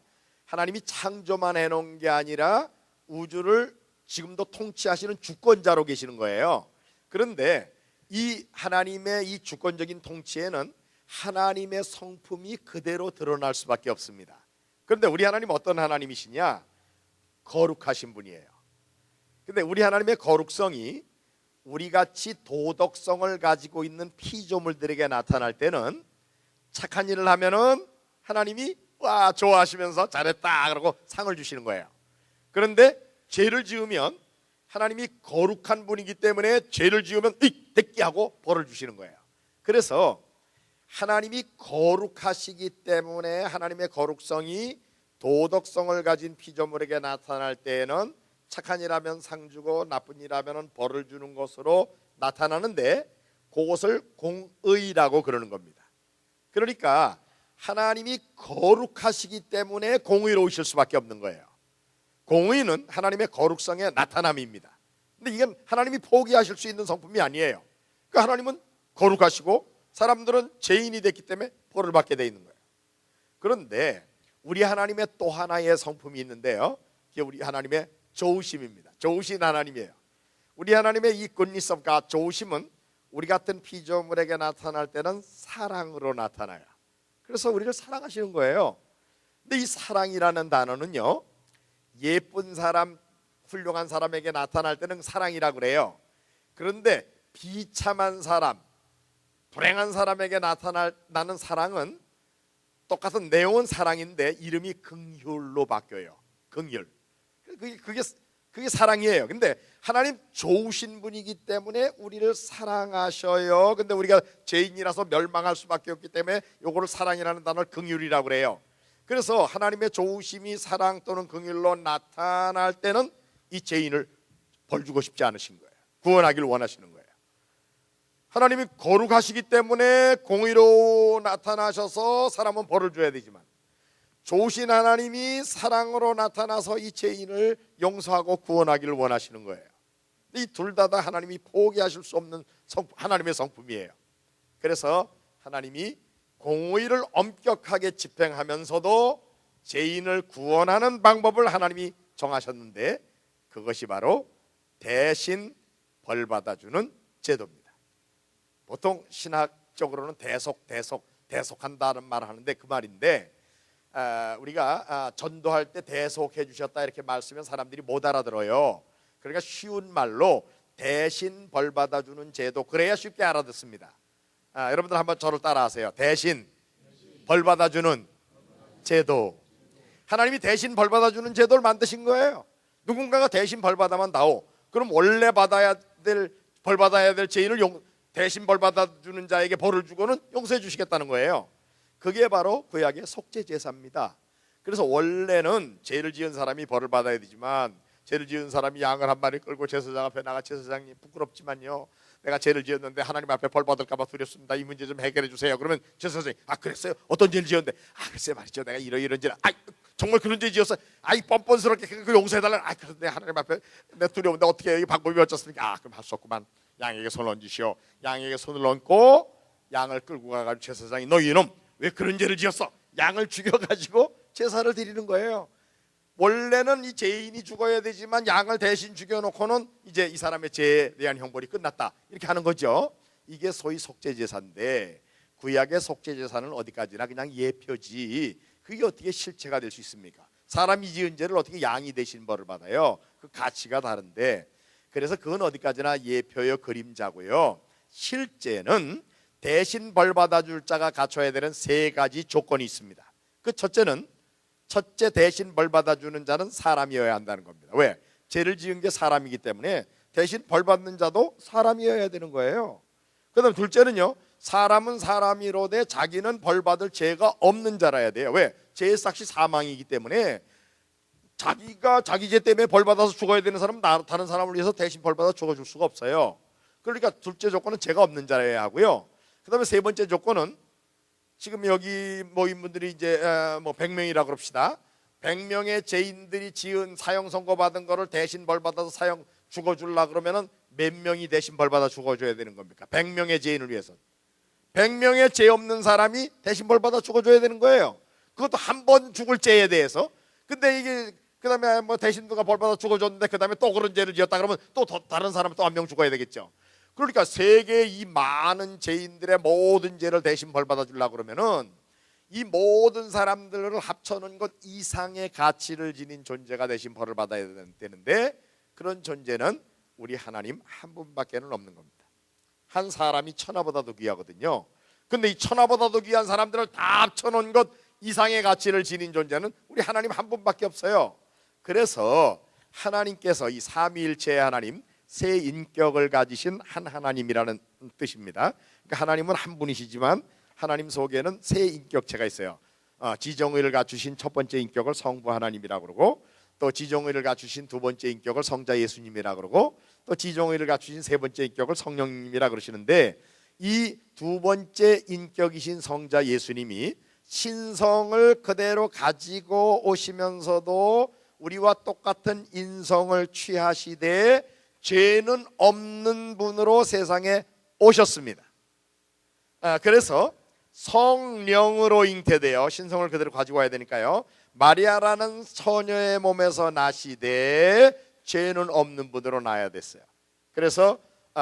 하나님이 창조만 해놓은 게 아니라 우주를 지금도 통치하시는 주권자로 계시는 거예요. 그런데 이 하나님의 이 주권적인 통치에는 하나님의 성품이 그대로 드러날 수밖에 없습니다. 그런데 우리 하나님 어떤 하나님이시냐? 거룩하신 분이에요. 근데 우리 하나님의 거룩성이 우리같이 도덕성을 가지고 있는 피조물들에게 나타날 때는 착한 일을 하면은 하나님이 와 좋아하시면서 잘했다 그러고 상을 주시는 거예요. 그런데 죄를 지으면 하나님이 거룩한 분이기 때문에 죄를 지으면 대끼 하고 벌을 주시는 거예요. 그래서 하나님이 거룩하시기 때문에 하나님의 거룩성이 도덕성을 가진 피조물에게 나타날 때에는 착한 일하면 상 주고 나쁜 일하면 벌을 주는 것으로 나타나는데 그것을 공의라고 그러는 겁니다. 그러니까 하나님이 거룩하시기 때문에 공의로우실 수밖에 없는 거예요. 공의는 하나님의 거룩성의 나타남입니다. 근데 이건 하나님이 포기하실 수 있는 성품이 아니에요. 그러니까 하나님은 거룩하시고 사람들은 죄인이 됐기 때문에 벌을 받게 돼 있는 거예요. 그런데 우리 하나님의 또 하나의 성품이 있는데요, 그게 우리 하나님의 좋으심입니다. 좋으신 하나님이에요. 우리 하나님의 이 goodness of God, 좋으심은 우리 같은 피조물에게 나타날 때는 사랑으로 나타나요. 그래서 우리를 사랑하시는 거예요. 근데 이 사랑이라는 단어는요, 예쁜 사람, 훌륭한 사람에게 나타날 때는 사랑이라고 그래요. 그런데 비참한 사람, 불행한 사람에게 나타나는 사랑은 똑같은 내용은 사랑인데 이름이 긍휼로 바뀌어요. 긍휼. 그게 사랑이에요. 근데 하나님 좋으신 분이기 때문에 우리를 사랑하셔요. 근데 우리가 죄인이라서 멸망할 수밖에 없기 때문에 요거를 사랑이라는 단어를 긍휼이라고 그래요. 그래서 하나님의 좋으심이 사랑 또는 긍휼로 나타날 때는 이 죄인을 벌 주고 싶지 않으신 거예요. 구원하기를 원하시는 거예요. 하나님이 거룩하시기 때문에 공의로 나타나셔서 사람은 벌을 줘야 되지만 좋으신 하나님이 사랑으로 나타나서 이 죄인을 용서하고 구원하기를 원하시는 거예요. 이 둘 다 하나님이 포기하실 수 없는 하나님의 성품이에요. 그래서 하나님이 공의를 엄격하게 집행하면서도 죄인을 구원하는 방법을 하나님이 정하셨는데 그것이 바로 대신 벌 받아주는 제도입니다. 보통 신학적으로는 대속한다는 말을 하는데 그 말인데 우리가 전도할 때 대속해 주셨다 이렇게 말쓰면 사람들이 못 알아들어요. 그러니까 쉬운 말로 대신 벌 받아주는 제도. 그래야 쉽게 알아듣습니다. 여러분들 한번 저를 따라하세요. 대신 벌 받아주는 제도. 하나님이 대신 벌 받아주는 제도를 만드신 거예요. 누군가가 대신 벌 받아만 다오. 그럼 원래 벌 받아야 될 죄인을 대신 벌 받아주는 자에게 벌을 주고는 용서해 주시겠다는 거예요. 그게 바로 구약의 속죄 제사입니다. 그래서 원래는 죄를 지은 사람이 벌을 받아야 되지만, 죄를 지은 사람이 양을 한 마리 끌고 제사장 앞에 나가, 제사장님 부끄럽지만요, 내가 죄를 지었는데 하나님 앞에 벌 받을까 봐 두렵습니다. 이 문제 좀 해결해 주세요. 그러면 제사장이 그랬어요? 어떤 죄를 지었는데? 글쎄 말이죠, 내가 이런 죄를 정말 그런 죄 지었어요. 뻔뻔스럽게 그 용서해달라. 그런데 하나님 앞에 내 두려운데 어떻게 해요? 이 방법이 어쩌습니까? 그럼 할 수 없구만. 양에게 손을 얹으시오. 양에게 손을 얹고 양을 끌고 가가지고 제사장이, 너 이놈 왜 그런 죄를 지었어? 양을 죽여가지고 제사를 드리는 거예요. 원래는 이 죄인이 죽어야 되지만 양을 대신 죽여놓고는 이제 이 사람의 죄에 대한 형벌이 끝났다, 이렇게 하는 거죠. 이게 소위 속죄제사인데, 구약의 속죄제사는 어디까지나 그냥 예표지 그게 어떻게 실체가 될 수 있습니까? 사람이 지은 죄를 어떻게 양이 대신 벌을 받아요? 그 가치가 다른데, 그래서 그건 어디까지나 예표요, 그림자고요. 실제는 대신 벌 받아줄 자가 갖춰야 되는 세 가지 조건이 있습니다. 그 첫째, 대신 벌 받아주는 자는 사람이어야 한다는 겁니다. 왜? 죄를 지은 게 사람이기 때문에 대신 벌 받는 자도 사람이어야 되는 거예요. 그 다음 둘째는요, 사람은 사람이로되 자기는 벌 받을 죄가 없는 자라야 돼요. 왜? 죄의 삭시 사망이기 때문에 자기가 자기 죄 때문에 벌 받아서 죽어야 되는 사람은 다른 사람을 위해서 대신 벌 받아 죽어줄 수가 없어요. 그러니까 둘째 조건은 죄가 없는 자라야 하고요. 그 다음에 세 번째 조건은, 지금 여기 모인 분들이 이제 100명이라 그럽시다. 100명의 죄인들이 지은 사형 선고 받은 거를 대신 벌 받아서 사형 죽어주려 그러면은 몇 명이 대신 벌 받아 죽어줘야 되는 겁니까? 100명의 죄인을 위해서 100명의 죄 없는 사람이 대신 벌 받아 죽어줘야 되는 거예요. 그것도 한 번 죽을 죄에 대해서. 근데 이게 그 다음에 대신 누가 벌 받아 죽어줬는데 그 다음에 또 그런 죄를 지었다 그러면 또 다른 사람은 또 한 명 죽어야 되겠죠. 그러니까 세계의 이 많은 죄인들의 모든 죄를 대신 벌 받아주려고 그러면은 이 모든 사람들을 합쳐놓은 것 이상의 가치를 지닌 존재가 대신 벌을 받아야 되는데, 그런 존재는 우리 하나님 한 분밖에는 없는 겁니다. 한 사람이 천하보다도 귀하거든요. 근데 이 천하보다도 귀한 사람들을 다 합쳐놓은 것 이상의 가치를 지닌 존재는 우리 하나님 한 분밖에 없어요. 그래서 하나님께서 이 삼위일체의 하나님, 세 인격을 가지신 한 하나님이라는 뜻입니다. 그러니까 하나님은 한 분이시지만 하나님 속에는 세 인격체가 있어요. 지정의를 갖추신 첫 번째 인격을 성부 하나님이라고 그러고, 또 지정의를 갖추신 두 번째 인격을 성자 예수님이라고 그러고, 또 지정의를 갖추신 세 번째 인격을 성령님이라고 그러시는데, 이 두 번째 인격이신 성자 예수님이 신성을 그대로 가지고 오시면서도 우리와 똑같은 인성을 취하시되 죄는 없는 분으로 세상에 오셨습니다. 그래서 성령으로 잉태되어 신성을 그대로 가지고 와야 되니까요, 마리아라는 처녀의 몸에서 나시되 죄는 없는 분으로 나야 됐어요. 그래서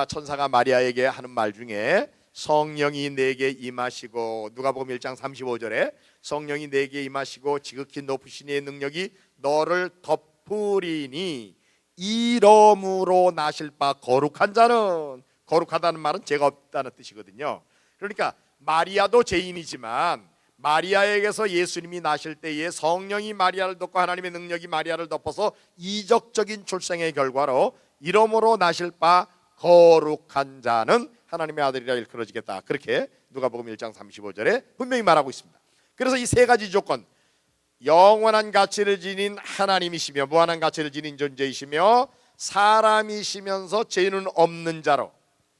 천사가 마리아에게 하는 말 중에 성령이 내게 임하시고, 누가복음 1장 35절에 성령이 내게 임하시고 지극히 높으신 이의 능력이 너를 덮으리니 이름으로 나실 바 거룩한 자는, 거룩하다는 말은 죄가 없다는 뜻이거든요. 그러니까 마리아도 죄인이지만 마리아에게서 예수님이 나실 때에 성령이 마리아를 덮고 하나님의 능력이 마리아를 덮어서 이적적인 출생의 결과로 이름으로 나실 바 거룩한 자는 하나님의 아들이라 일컬어지겠다, 그렇게 누가복음 1장 35절에 분명히 말하고 있습니다. 그래서 이 세 가지 조건, 영원한 가치를 지닌 하나님이시며 무한한 가치를 지닌 존재이시며 사람이시면서 죄는 없는 자로,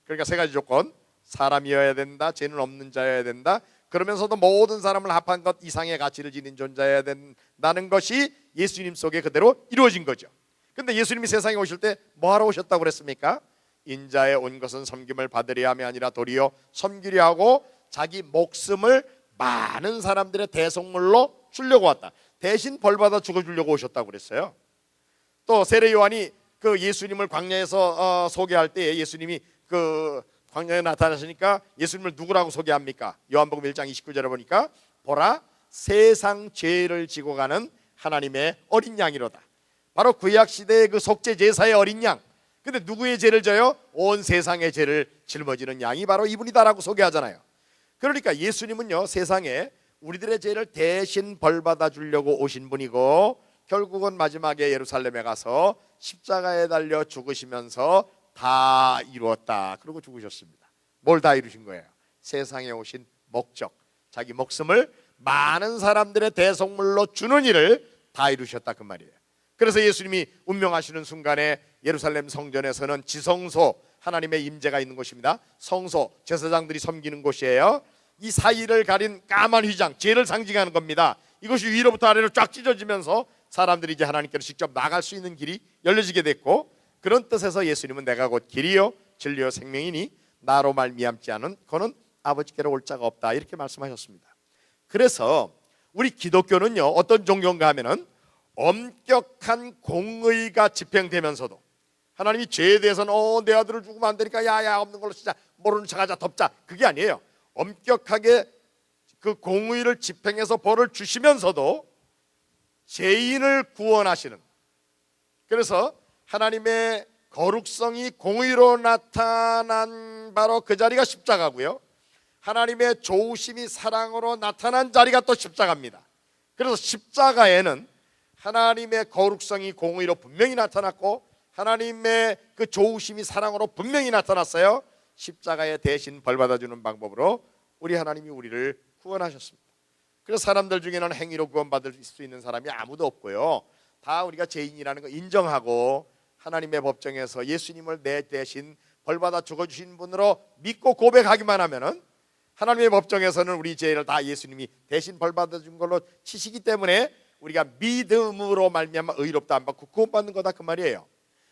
그러니까 세 가지 조건, 사람이어야 된다, 죄는 없는 자여야 된다, 그러면서도 모든 사람을 합한 것 이상의 가치를 지닌 존재여야 된다는 것이 예수님 속에 그대로 이루어진 거죠. 근데 예수님이 세상에 오실 때 뭐하러 오셨다고 그랬습니까? 인자에 온 것은 섬김을 받으려 함이 아니라 도리어 섬기려 하고 자기 목숨을 많은 사람들의 대속물로 주려고 왔다. 대신 벌받아 죽어주려고 오셨다고 그랬어요. 또 세례 요한이 그 예수님을 광야에서 소개할 때, 예수님이 그 광야에 나타나시니까 예수님을 누구라고 소개합니까? 요한복음 1장 29절에 보니까 보라 세상 죄를 지고 가는 하나님의 어린 양이로다. 바로 구약 시대의 그 속죄 제사의 어린 양, 근데 누구의 죄를 져요? 온 세상의 죄를 짊어지는 양이 바로 이분이다라고 소개하잖아요. 그러니까 예수님은요, 세상에 우리들의 죄를 대신 벌받아 주려고 오신 분이고, 결국은 마지막에 예루살렘에 가서 십자가에 달려 죽으시면서 다 이루었다 그러고 죽으셨습니다. 뭘 다 이루신 거예요? 세상에 오신 목적, 자기 목숨을 많은 사람들의 대속물로 주는 일을 다 이루셨다 그 말이에요. 그래서 예수님이 운명하시는 순간에 예루살렘 성전에서는 지성소, 하나님의 임재가 있는 곳입니다. 성소, 제사장들이 섬기는 곳이에요. 이 사이를 가린 까만 휘장, 죄를 상징하는 겁니다. 이것이 위로부터 아래로 쫙 찢어지면서 사람들이 이제 하나님께로 직접 나갈 수 있는 길이 열려지게 됐고, 그런 뜻에서 예수님은 내가 곧 길이요 진리요 생명이니 나로 말미암지 않은 그는 아버지께로 올 자가 없다 이렇게 말씀하셨습니다. 그래서 우리 기독교는요, 어떤 종교인가 하면은 엄격한 공의가 집행되면서도, 하나님이 죄에 대해서는 내 아들을 죽으면 안 되니까 야야 없는 걸로 진짜 모르는 척하자 덮자, 그게 아니에요. 엄격하게 그 공의를 집행해서 벌을 주시면서도 죄인을 구원하시는, 그래서 하나님의 거룩성이 공의로 나타난 바로 그 자리가 십자가고요, 하나님의 좋으심이 사랑으로 나타난 자리가 또 십자가입니다. 그래서 십자가에는 하나님의 거룩성이 공의로 분명히 나타났고, 하나님의 그 좋으심이 사랑으로 분명히 나타났어요. 십자가에 대신 벌받아주는 방법으로 우리 하나님이 우리를 구원하셨습니다. 그래서 사람들 중에는 행위로 구원받을 수 있는 사람이 아무도 없고요, 다 우리가 죄인이라는 거 인정하고 하나님의 법정에서 예수님을 내 대신 벌받아 죽어주신 분으로 믿고 고백하기만 하면은 하나님의 법정에서는 우리 죄를 다 예수님이 대신 벌받아 준 걸로 치시기 때문에 우리가 믿음으로 말미암아 의롭다 안 받고 구원받는 거다 그 말이에요.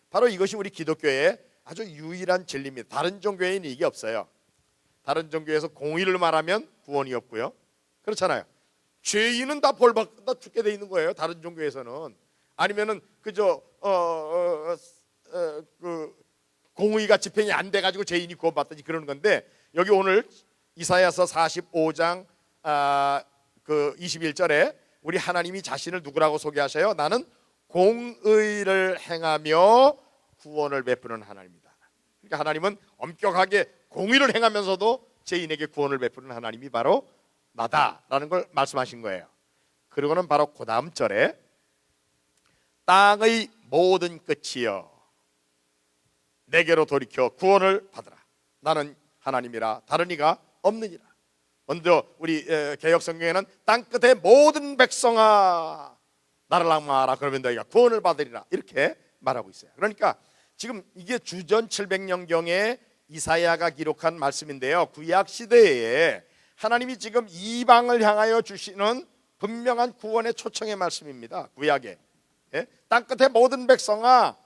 바로 이것이 우리 기독교의 아주 유일한 진리입니다. 다른 종교에는 이게 없어요. 다른 종교에서 공의를 말하면 구원이 없고요, 그렇잖아요. 죄인은 다 벌받아 죽게 돼 있는 거예요, 다른 종교에서는. 아니면은 그저 그 공의가 집행이 안 돼 가지고 죄인이 구원받든지 그러는 건데, 여기 오늘 이사야서 45장 그 21절에 우리 하나님이 자신을 누구라고 소개하셔요? 나는 공의를 행하며 구원을 베푸는 하나님이다. 그러니까 하나님은 엄격하게 공의를 행하면서도 죄인에게 구원을 베푸는 하나님이 바로 나다라는 걸 말씀하신 거예요. 그리고는 바로 그 다음 절에 땅의 모든 끝이여 내게로 돌이켜 구원을 받으라. 나는 하나님이라 다른 이가 없느니라. 먼저 우리 개역 성경에는 땅 끝의 모든 백성아 나를 악마하라 그러면 너희가 구원을 받으리라 이렇게 말하고 있어요. 그러니까 지금 이게 주전 700년경에 이사야가 기록한 말씀인데요, 구약 시대에 하나님이 지금 이방을 향하여 주시는 분명한 구원의 초청의 말씀입니다. 구약에 땅 끝의 모든 백성아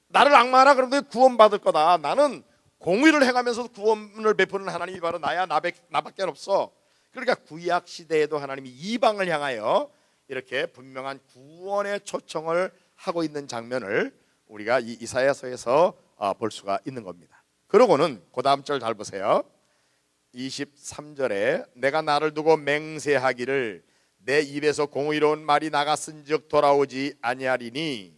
나를 악마하라 그러면 너희 구원받을 거다. 나는 공의를 행하면서 구원을 베푸는 하나님이 바로 나야, 나밖에 없어. 그러니까 구약 시대에도 하나님이 이방을 향하여 이렇게 분명한 구원의 초청을 하고 있는 장면을 우리가 이 이사야서에서 볼 수가 있는 겁니다. 그러고는 그 다음 절 잘 보세요. 23절에 내가 나를 두고 맹세하기를 내 입에서 공의로운 말이 나갔은즉 돌아오지 아니하리니,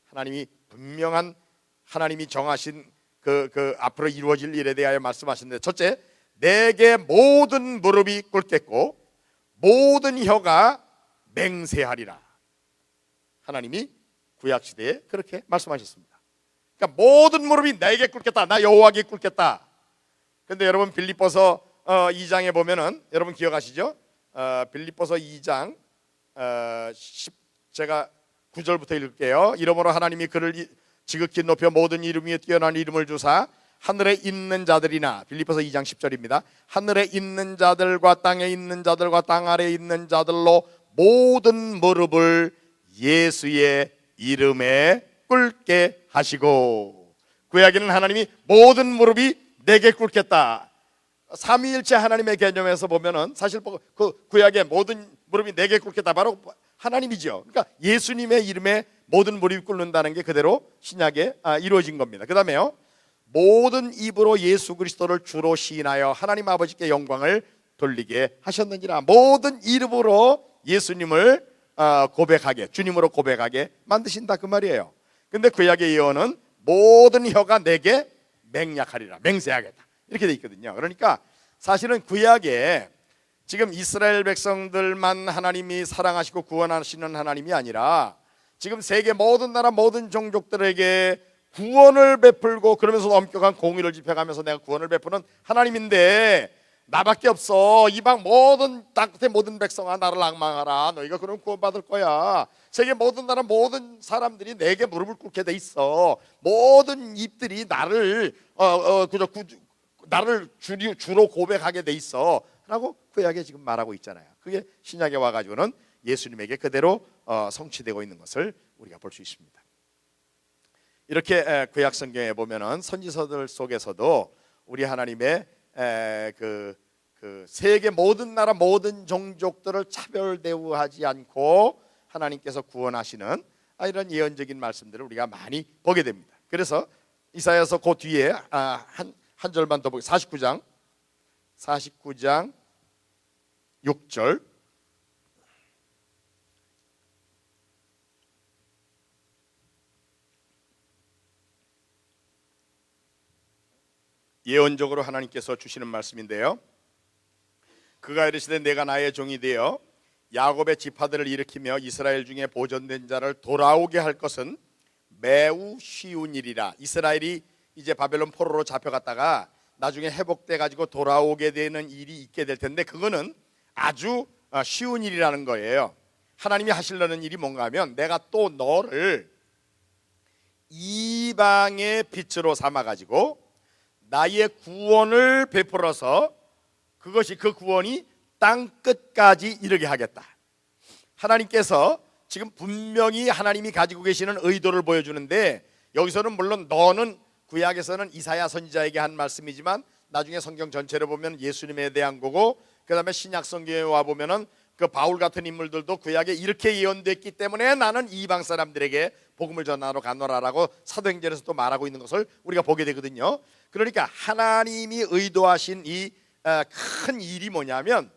하나님이 분명한 하나님이 정하신 그 앞으로 이루어질 일에 대하여 말씀하셨는데, 첫째, 내게 모든 무릎이 꿇겠고 모든 혀가 맹세하리라. 하나님이 구약시대에 그렇게 말씀하셨습니다. 그러니까 모든 무릎이 내게 꿇겠다, 나 여호와께 꿇겠다. 근데 여러분 빌립보서 2장에 보면은 여러분 기억하시죠? 빌립보서 2장 제가 9절부터 읽을게요. 이러므로 하나님이 그를 지극히 높여 모든 이름 위에 뛰어난 이름을 주사 하늘에 있는 자들이나, 빌립보서 2장 10절입니다. 하늘에 있는 자들과 땅에 있는 자들과 땅 아래에 있는 자들로 모든 무릎을 예수의 이름에 꿇게 하시고, 구약에는 하나님이 모든 무릎이 내게 꿇겠다. 삼위일체 하나님의 개념에서 보면은 사실 그 구약의 모든 무릎이 내게 꿇겠다 바로 하나님이죠. 그러니까 예수님의 이름에 모든 무릎이 꿇는다는 게 그대로 신약에 이루어진 겁니다. 그 다음에요, 모든 입으로 예수 그리스도를 주로 시인하여 하나님 아버지께 영광을 돌리게 하셨느니라. 모든 이름으로 예수님을 고백하게, 주님으로 고백하게 만드신다 그 말이에요. 근데 구약의 예언은 모든 혀가 내게 맹약하리라, 맹세하겠다 이렇게 돼 있거든요. 그러니까 사실은 구약에 지금 이스라엘 백성들만 하나님이 사랑하시고 구원하시는 하나님이 아니라 지금 세계 모든 나라 모든 종족들에게 구원을 베풀고 그러면서 엄격한 공의를 집행하면서 내가 구원을 베푸는 하나님인데 나밖에 없어. 이방 모든 땅끝의 모든 백성아 나를 악망하라. 너희가 그럼 구원받을 거야. 세계 모든 나라 모든 사람들이 내게 무릎을 꿇게 돼 있어. 모든 입들이 나를 나를 주로 고백하게 돼 있어 라고 구약에 지금 말하고 있잖아요. 그게 신약에 와가지고는 예수님에게 그대로 성취되고 있는 것을 우리가 볼 수 있습니다. 이렇게 구약 성경에 보면은 선지서들 속에서도 우리 하나님의 그 세계 모든 나라 모든 종족들을 차별 대우하지 않고 하나님께서 구원하시는 이런 예언적인 말씀들을 우리가 많이 보게 됩니다. 그래서 이사야서 그 뒤에 한 절만 더 보겠습니다. 49장 6절. 예언적으로 하나님께서 주시는 말씀인데요. 그가 이르시되 내가 나의 종이 되어 야곱의 지파들을 일으키며 이스라엘 중에 보존된 자를 돌아오게 할 것은 매우 쉬운 일이라. 이스라엘이 이제 바벨론 포로로 잡혀갔다가 나중에 회복돼 가지고 돌아오게 되는 일이 있게 될 텐데 그거는 아주 쉬운 일이라는 거예요. 하나님이 하시려는 일이 뭔가 하면 내가 또 너를 이방의 빛으로 삼아 가지고 나의 구원을 베풀어서 그것이 그 구원이 땅 끝까지 이르게 하겠다. 하나님께서 지금 분명히 하나님이 가지고 계시는 의도를 보여주는데 여기서는 물론 너는 구약에서는 이사야 선지자에게 한 말씀이지만 나중에 성경 전체를 보면 예수님에 대한 거고 그 다음에 신약 성경에 와 보면은 그 바울 같은 인물들도 구약에 이렇게 예언됐기 때문에 나는 이방 사람들에게 복음을 전하러 가노라라고 사도행전에서 또 말하고 있는 것을 우리가 보게 되거든요. 그러니까 하나님이 의도하신 이 큰 일이 뭐냐면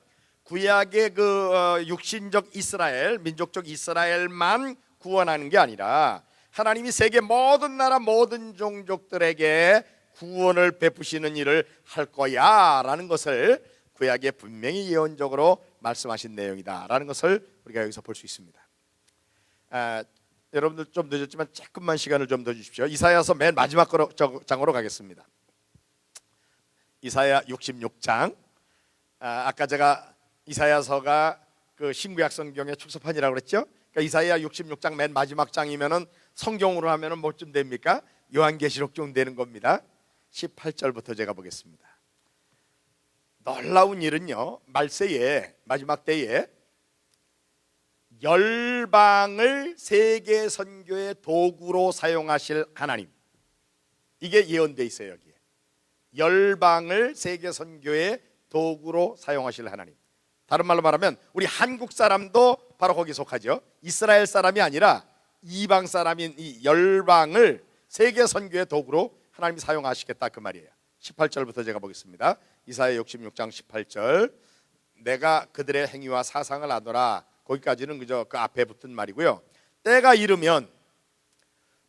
구약의 그 육신적 이스라엘, 민족적 이스라엘만 구원하는 게 아니라 하나님이 세계 모든 나라 모든 종족들에게 구원을 베푸시는 일을 할 거야 라는 것을 구약에 분명히 예언적으로 말씀하신 내용이다라는 것을 우리가 여기서 볼 수 있습니다. 여러분들 좀 늦었지만 조금만 시간을 좀 더 주십시오. 이사야서 맨 마지막 장으로 가겠습니다. 이사야 66장. 아까 제가 이사야서가 그 신구약 성경의 축소판이라고 그랬죠. 그러니까 이사야 66장 맨 마지막 장이면은 성경으로 하면은 뭐쯤 됩니까? 요한계시록쯤 되는 겁니다. 18절부터 제가 보겠습니다. 놀라운 일은요, 말세에 마지막 때에 열방을 세계 선교의 도구로 사용하실 하나님, 이게 예언돼 있어요. 여기에 열방을 세계 선교의 도구로 사용하실 하나님. 다른 말로 말하면 우리 한국 사람도 바로 거기 속하죠. 이스라엘 사람이 아니라 이방 사람인 이 열방을 세계 선교의 도구로 하나님이 사용하시겠다 그 말이에요. 18절부터 제가 보겠습니다. 이사야 66장 18절. 내가 그들의 행위와 사상을 아노라. 거기까지는 그저 그 앞에 붙은 말이고요. 때가 이르면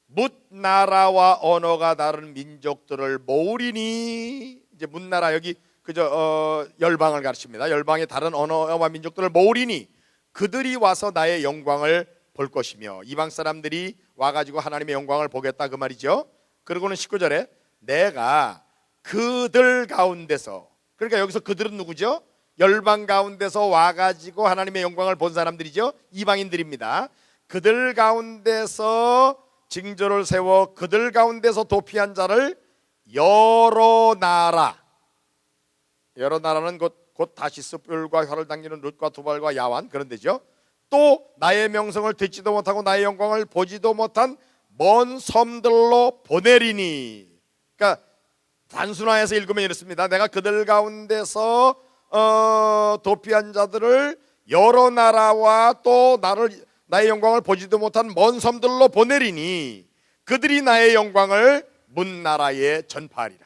뭇 나라와 언어가 다른 민족들을 모으리니. 이제 뭇 나라 여기 그저 열방을 가르칩니다. 열방의 다른 언어와 민족들을 모으리니 그들이 와서 나의 영광을 볼 것이며. 이방 사람들이 와가지고 하나님의 영광을 보겠다 그 말이죠. 그리고는 19절에 내가 그들 가운데서, 그러니까 여기서 그들은 누구죠? 열방 가운데서 와가지고 하나님의 영광을 본 사람들이죠. 이방인들입니다. 그들 가운데서 징조를 세워 그들 가운데서 도피한 자를 여러 나라, 여러 나라는 곧 다시스 뿔과 혀를 당기는 룻과 두발과 야완 그런 데죠. 또 나의 명성을 듣지도 못하고 나의 영광을 보지도 못한 먼 섬들로 보내리니. 그러니까 단순화해서 읽으면 이렇습니다. 내가 그들 가운데서 도피한 자들을 여러 나라와 또 나의 영광을 보지도 못한 먼 섬들로 보내리니 그들이 나의 영광을 문 나라에 전파하리라.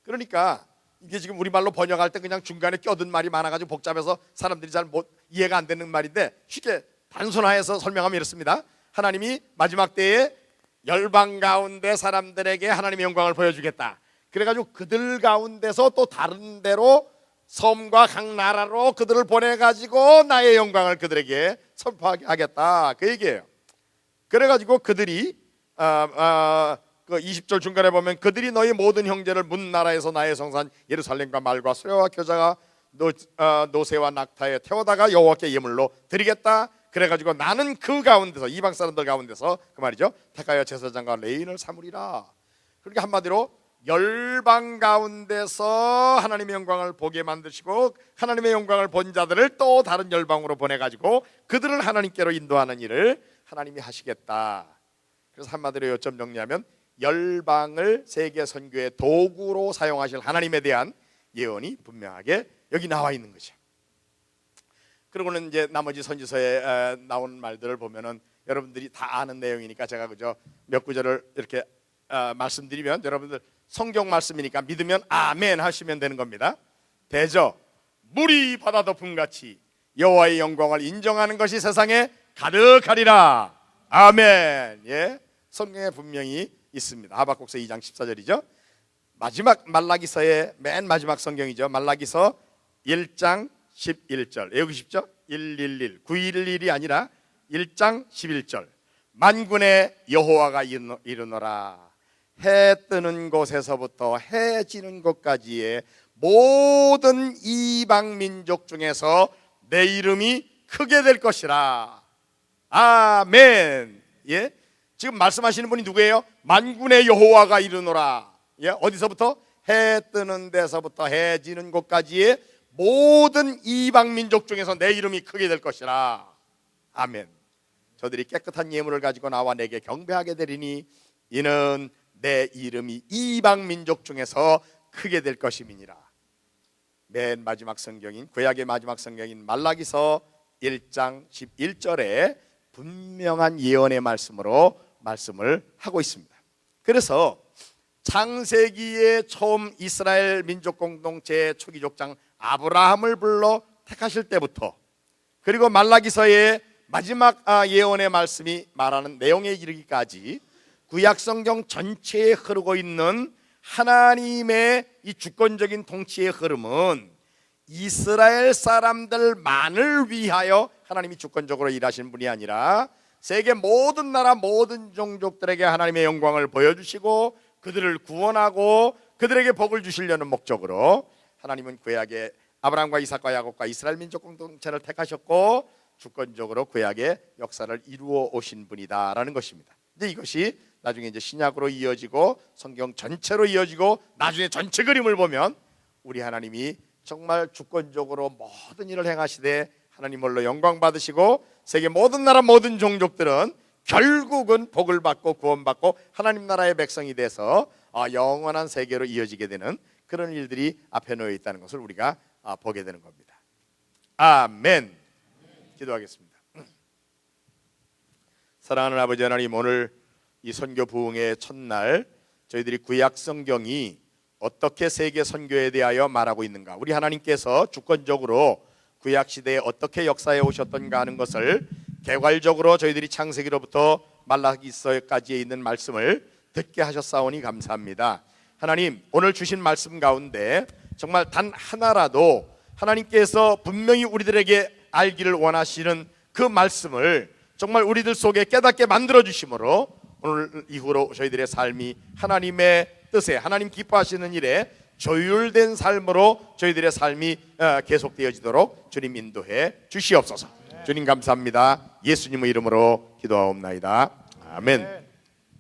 그러니까 이게 지금 우리말로 번역할 때 그냥 중간에 껴든 말이 많아가지고 복잡해서 사람들이 잘 이해가 안 되는 말인데 쉽게 단순화해서 설명하면 이렇습니다. 하나님이 마지막 때에 열방 가운데 사람들에게 하나님의 영광을 보여주겠다. 그래가지고 그들 가운데서 또 다른 데로 섬과 각 나라로 그들을 보내가지고 나의 영광을 그들에게 선포하게 하겠다, 그 얘기예요. 그래가지고 그들이 그 20절 중간에 보면 그들이 너희 모든 형제를 문 나라에서 나의 성산 예루살렘과 말과 소래와 겨자가 노새와 낙타에 태워다가 여호와께 예물로 드리겠다. 그래가지고 나는 그 가운데서, 이방 사람들 가운데서 그 말이죠, 택하여 제사장과 레인을 삼으리라. 그러니까 한마디로 열방 가운데서 하나님의 영광을 보게 만드시고 하나님의 영광을 본 자들을 또 다른 열방으로 보내가지고 그들을 하나님께로 인도하는 일을 하나님이 하시겠다. 그래서 한마디로 요점 정리하면 열방을 세계 선교의 도구로 사용하실 하나님에 대한 예언이 분명하게 여기 나와 있는 거죠. 그리고는 이제 나머지 선지서에 나온 말들을 보면은 여러분들이 다 아는 내용이니까 제가 그저 몇 구절을 이렇게 말씀드리면 여러분들 성경 말씀이니까 믿으면 아멘 하시면 되는 겁니다. 대저 물이 바다 덮음같이 여호와의 영광을 인정하는 것이 세상에 가득하리라. 아멘. 예, 성경에 분명히 있습니다. 하박국서 2장 14절이죠. 마지막 말라기서의 맨 마지막 성경이죠. 말라기서 1장 11절 외우고 싶죠? 111 911이 아니라 1장 11절 만군의 여호와가 이르노라. 해 뜨는 곳에서부터 해 지는 곳까지의 모든 이방 민족 중에서 내 이름이 크게 될 것이라. 아멘. 예, 지금 말씀하시는 분이 누구예요? 만군의 여호와가 이르노라. 예, 어디서부터? 해 뜨는 데서부터 해 지는 곳까지의 모든 이방 민족 중에서 내 이름이 크게 될 것이라. 아멘. 저들이 깨끗한 예물을 가지고 나와 내게 경배하게 되리니 이는 내 이름이 이방 민족 중에서 크게 될 것임이니라. 맨 마지막 성경인 구약의 마지막 성경인 말라기서 1장 11절에 분명한 예언의 말씀으로 말씀을 하고 있습니다. 그래서 창세기에 처음 이스라엘 민족 공동체의 초기 족장 아브라함을 불러 택하실 때부터 그리고 말라기서의 마지막 예언의 말씀이 말하는 내용에 이르기까지 구약 성경 전체에 흐르고 있는 하나님의 이 주권적인 통치의 흐름은 이스라엘 사람들만을 위하여 하나님이 주권적으로 일하시는 분이 아니라 세계 모든 나라 모든 종족들에게 하나님의 영광을 보여주시고 그들을 구원하고 그들에게 복을 주시려는 목적으로 하나님은 구약의 아브라함과 이삭과 야곱과 이스라엘 민족 공동체를 택하셨고 주권적으로 구약의 역사를 이루어 오신 분이다라는 것입니다. 이제 이것이 나중에 이제 신약으로 이어지고 성경 전체로 이어지고 나중에 전체 그림을 보면 우리 하나님이 정말 주권적으로 모든 일을 행하시되 하나님 홀로 영광 받으시고 세계 모든 나라 모든 종족들은 결국은 복을 받고 구원받고 하나님 나라의 백성이 돼서 영원한 세계로 이어지게 되는 그런 일들이 앞에 놓여 있다는 것을 우리가 보게 되는 겁니다. 아멘. 기도하겠습니다. 사랑하는 아버지 하나님, 오늘 이 선교 부흥의 첫날 저희들이 구약 성경이 어떻게 세계 선교에 대하여 말하고 있는가, 우리 하나님께서 주권적으로 구약 시대에 어떻게 역사해 오셨던가 하는 것을 개괄적으로 저희들이 창세기로부터 말라기서까지에 있는 말씀을 듣게 하셨사오니 감사합니다. 하나님, 오늘 주신 말씀 가운데 정말 단 하나라도 하나님께서 분명히 우리들에게 알기를 원하시는 그 말씀을 정말 우리들 속에 깨닫게 만들어 주심으로 오늘 이후로 저희들의 삶이 하나님의 뜻에, 하나님 기뻐하시는 일에 조율된 삶으로 저희들의 삶이 계속되어지도록 주님 인도해 주시옵소서. 주님 감사합니다. 예수님의 이름으로 기도하옵나이다. 아멘.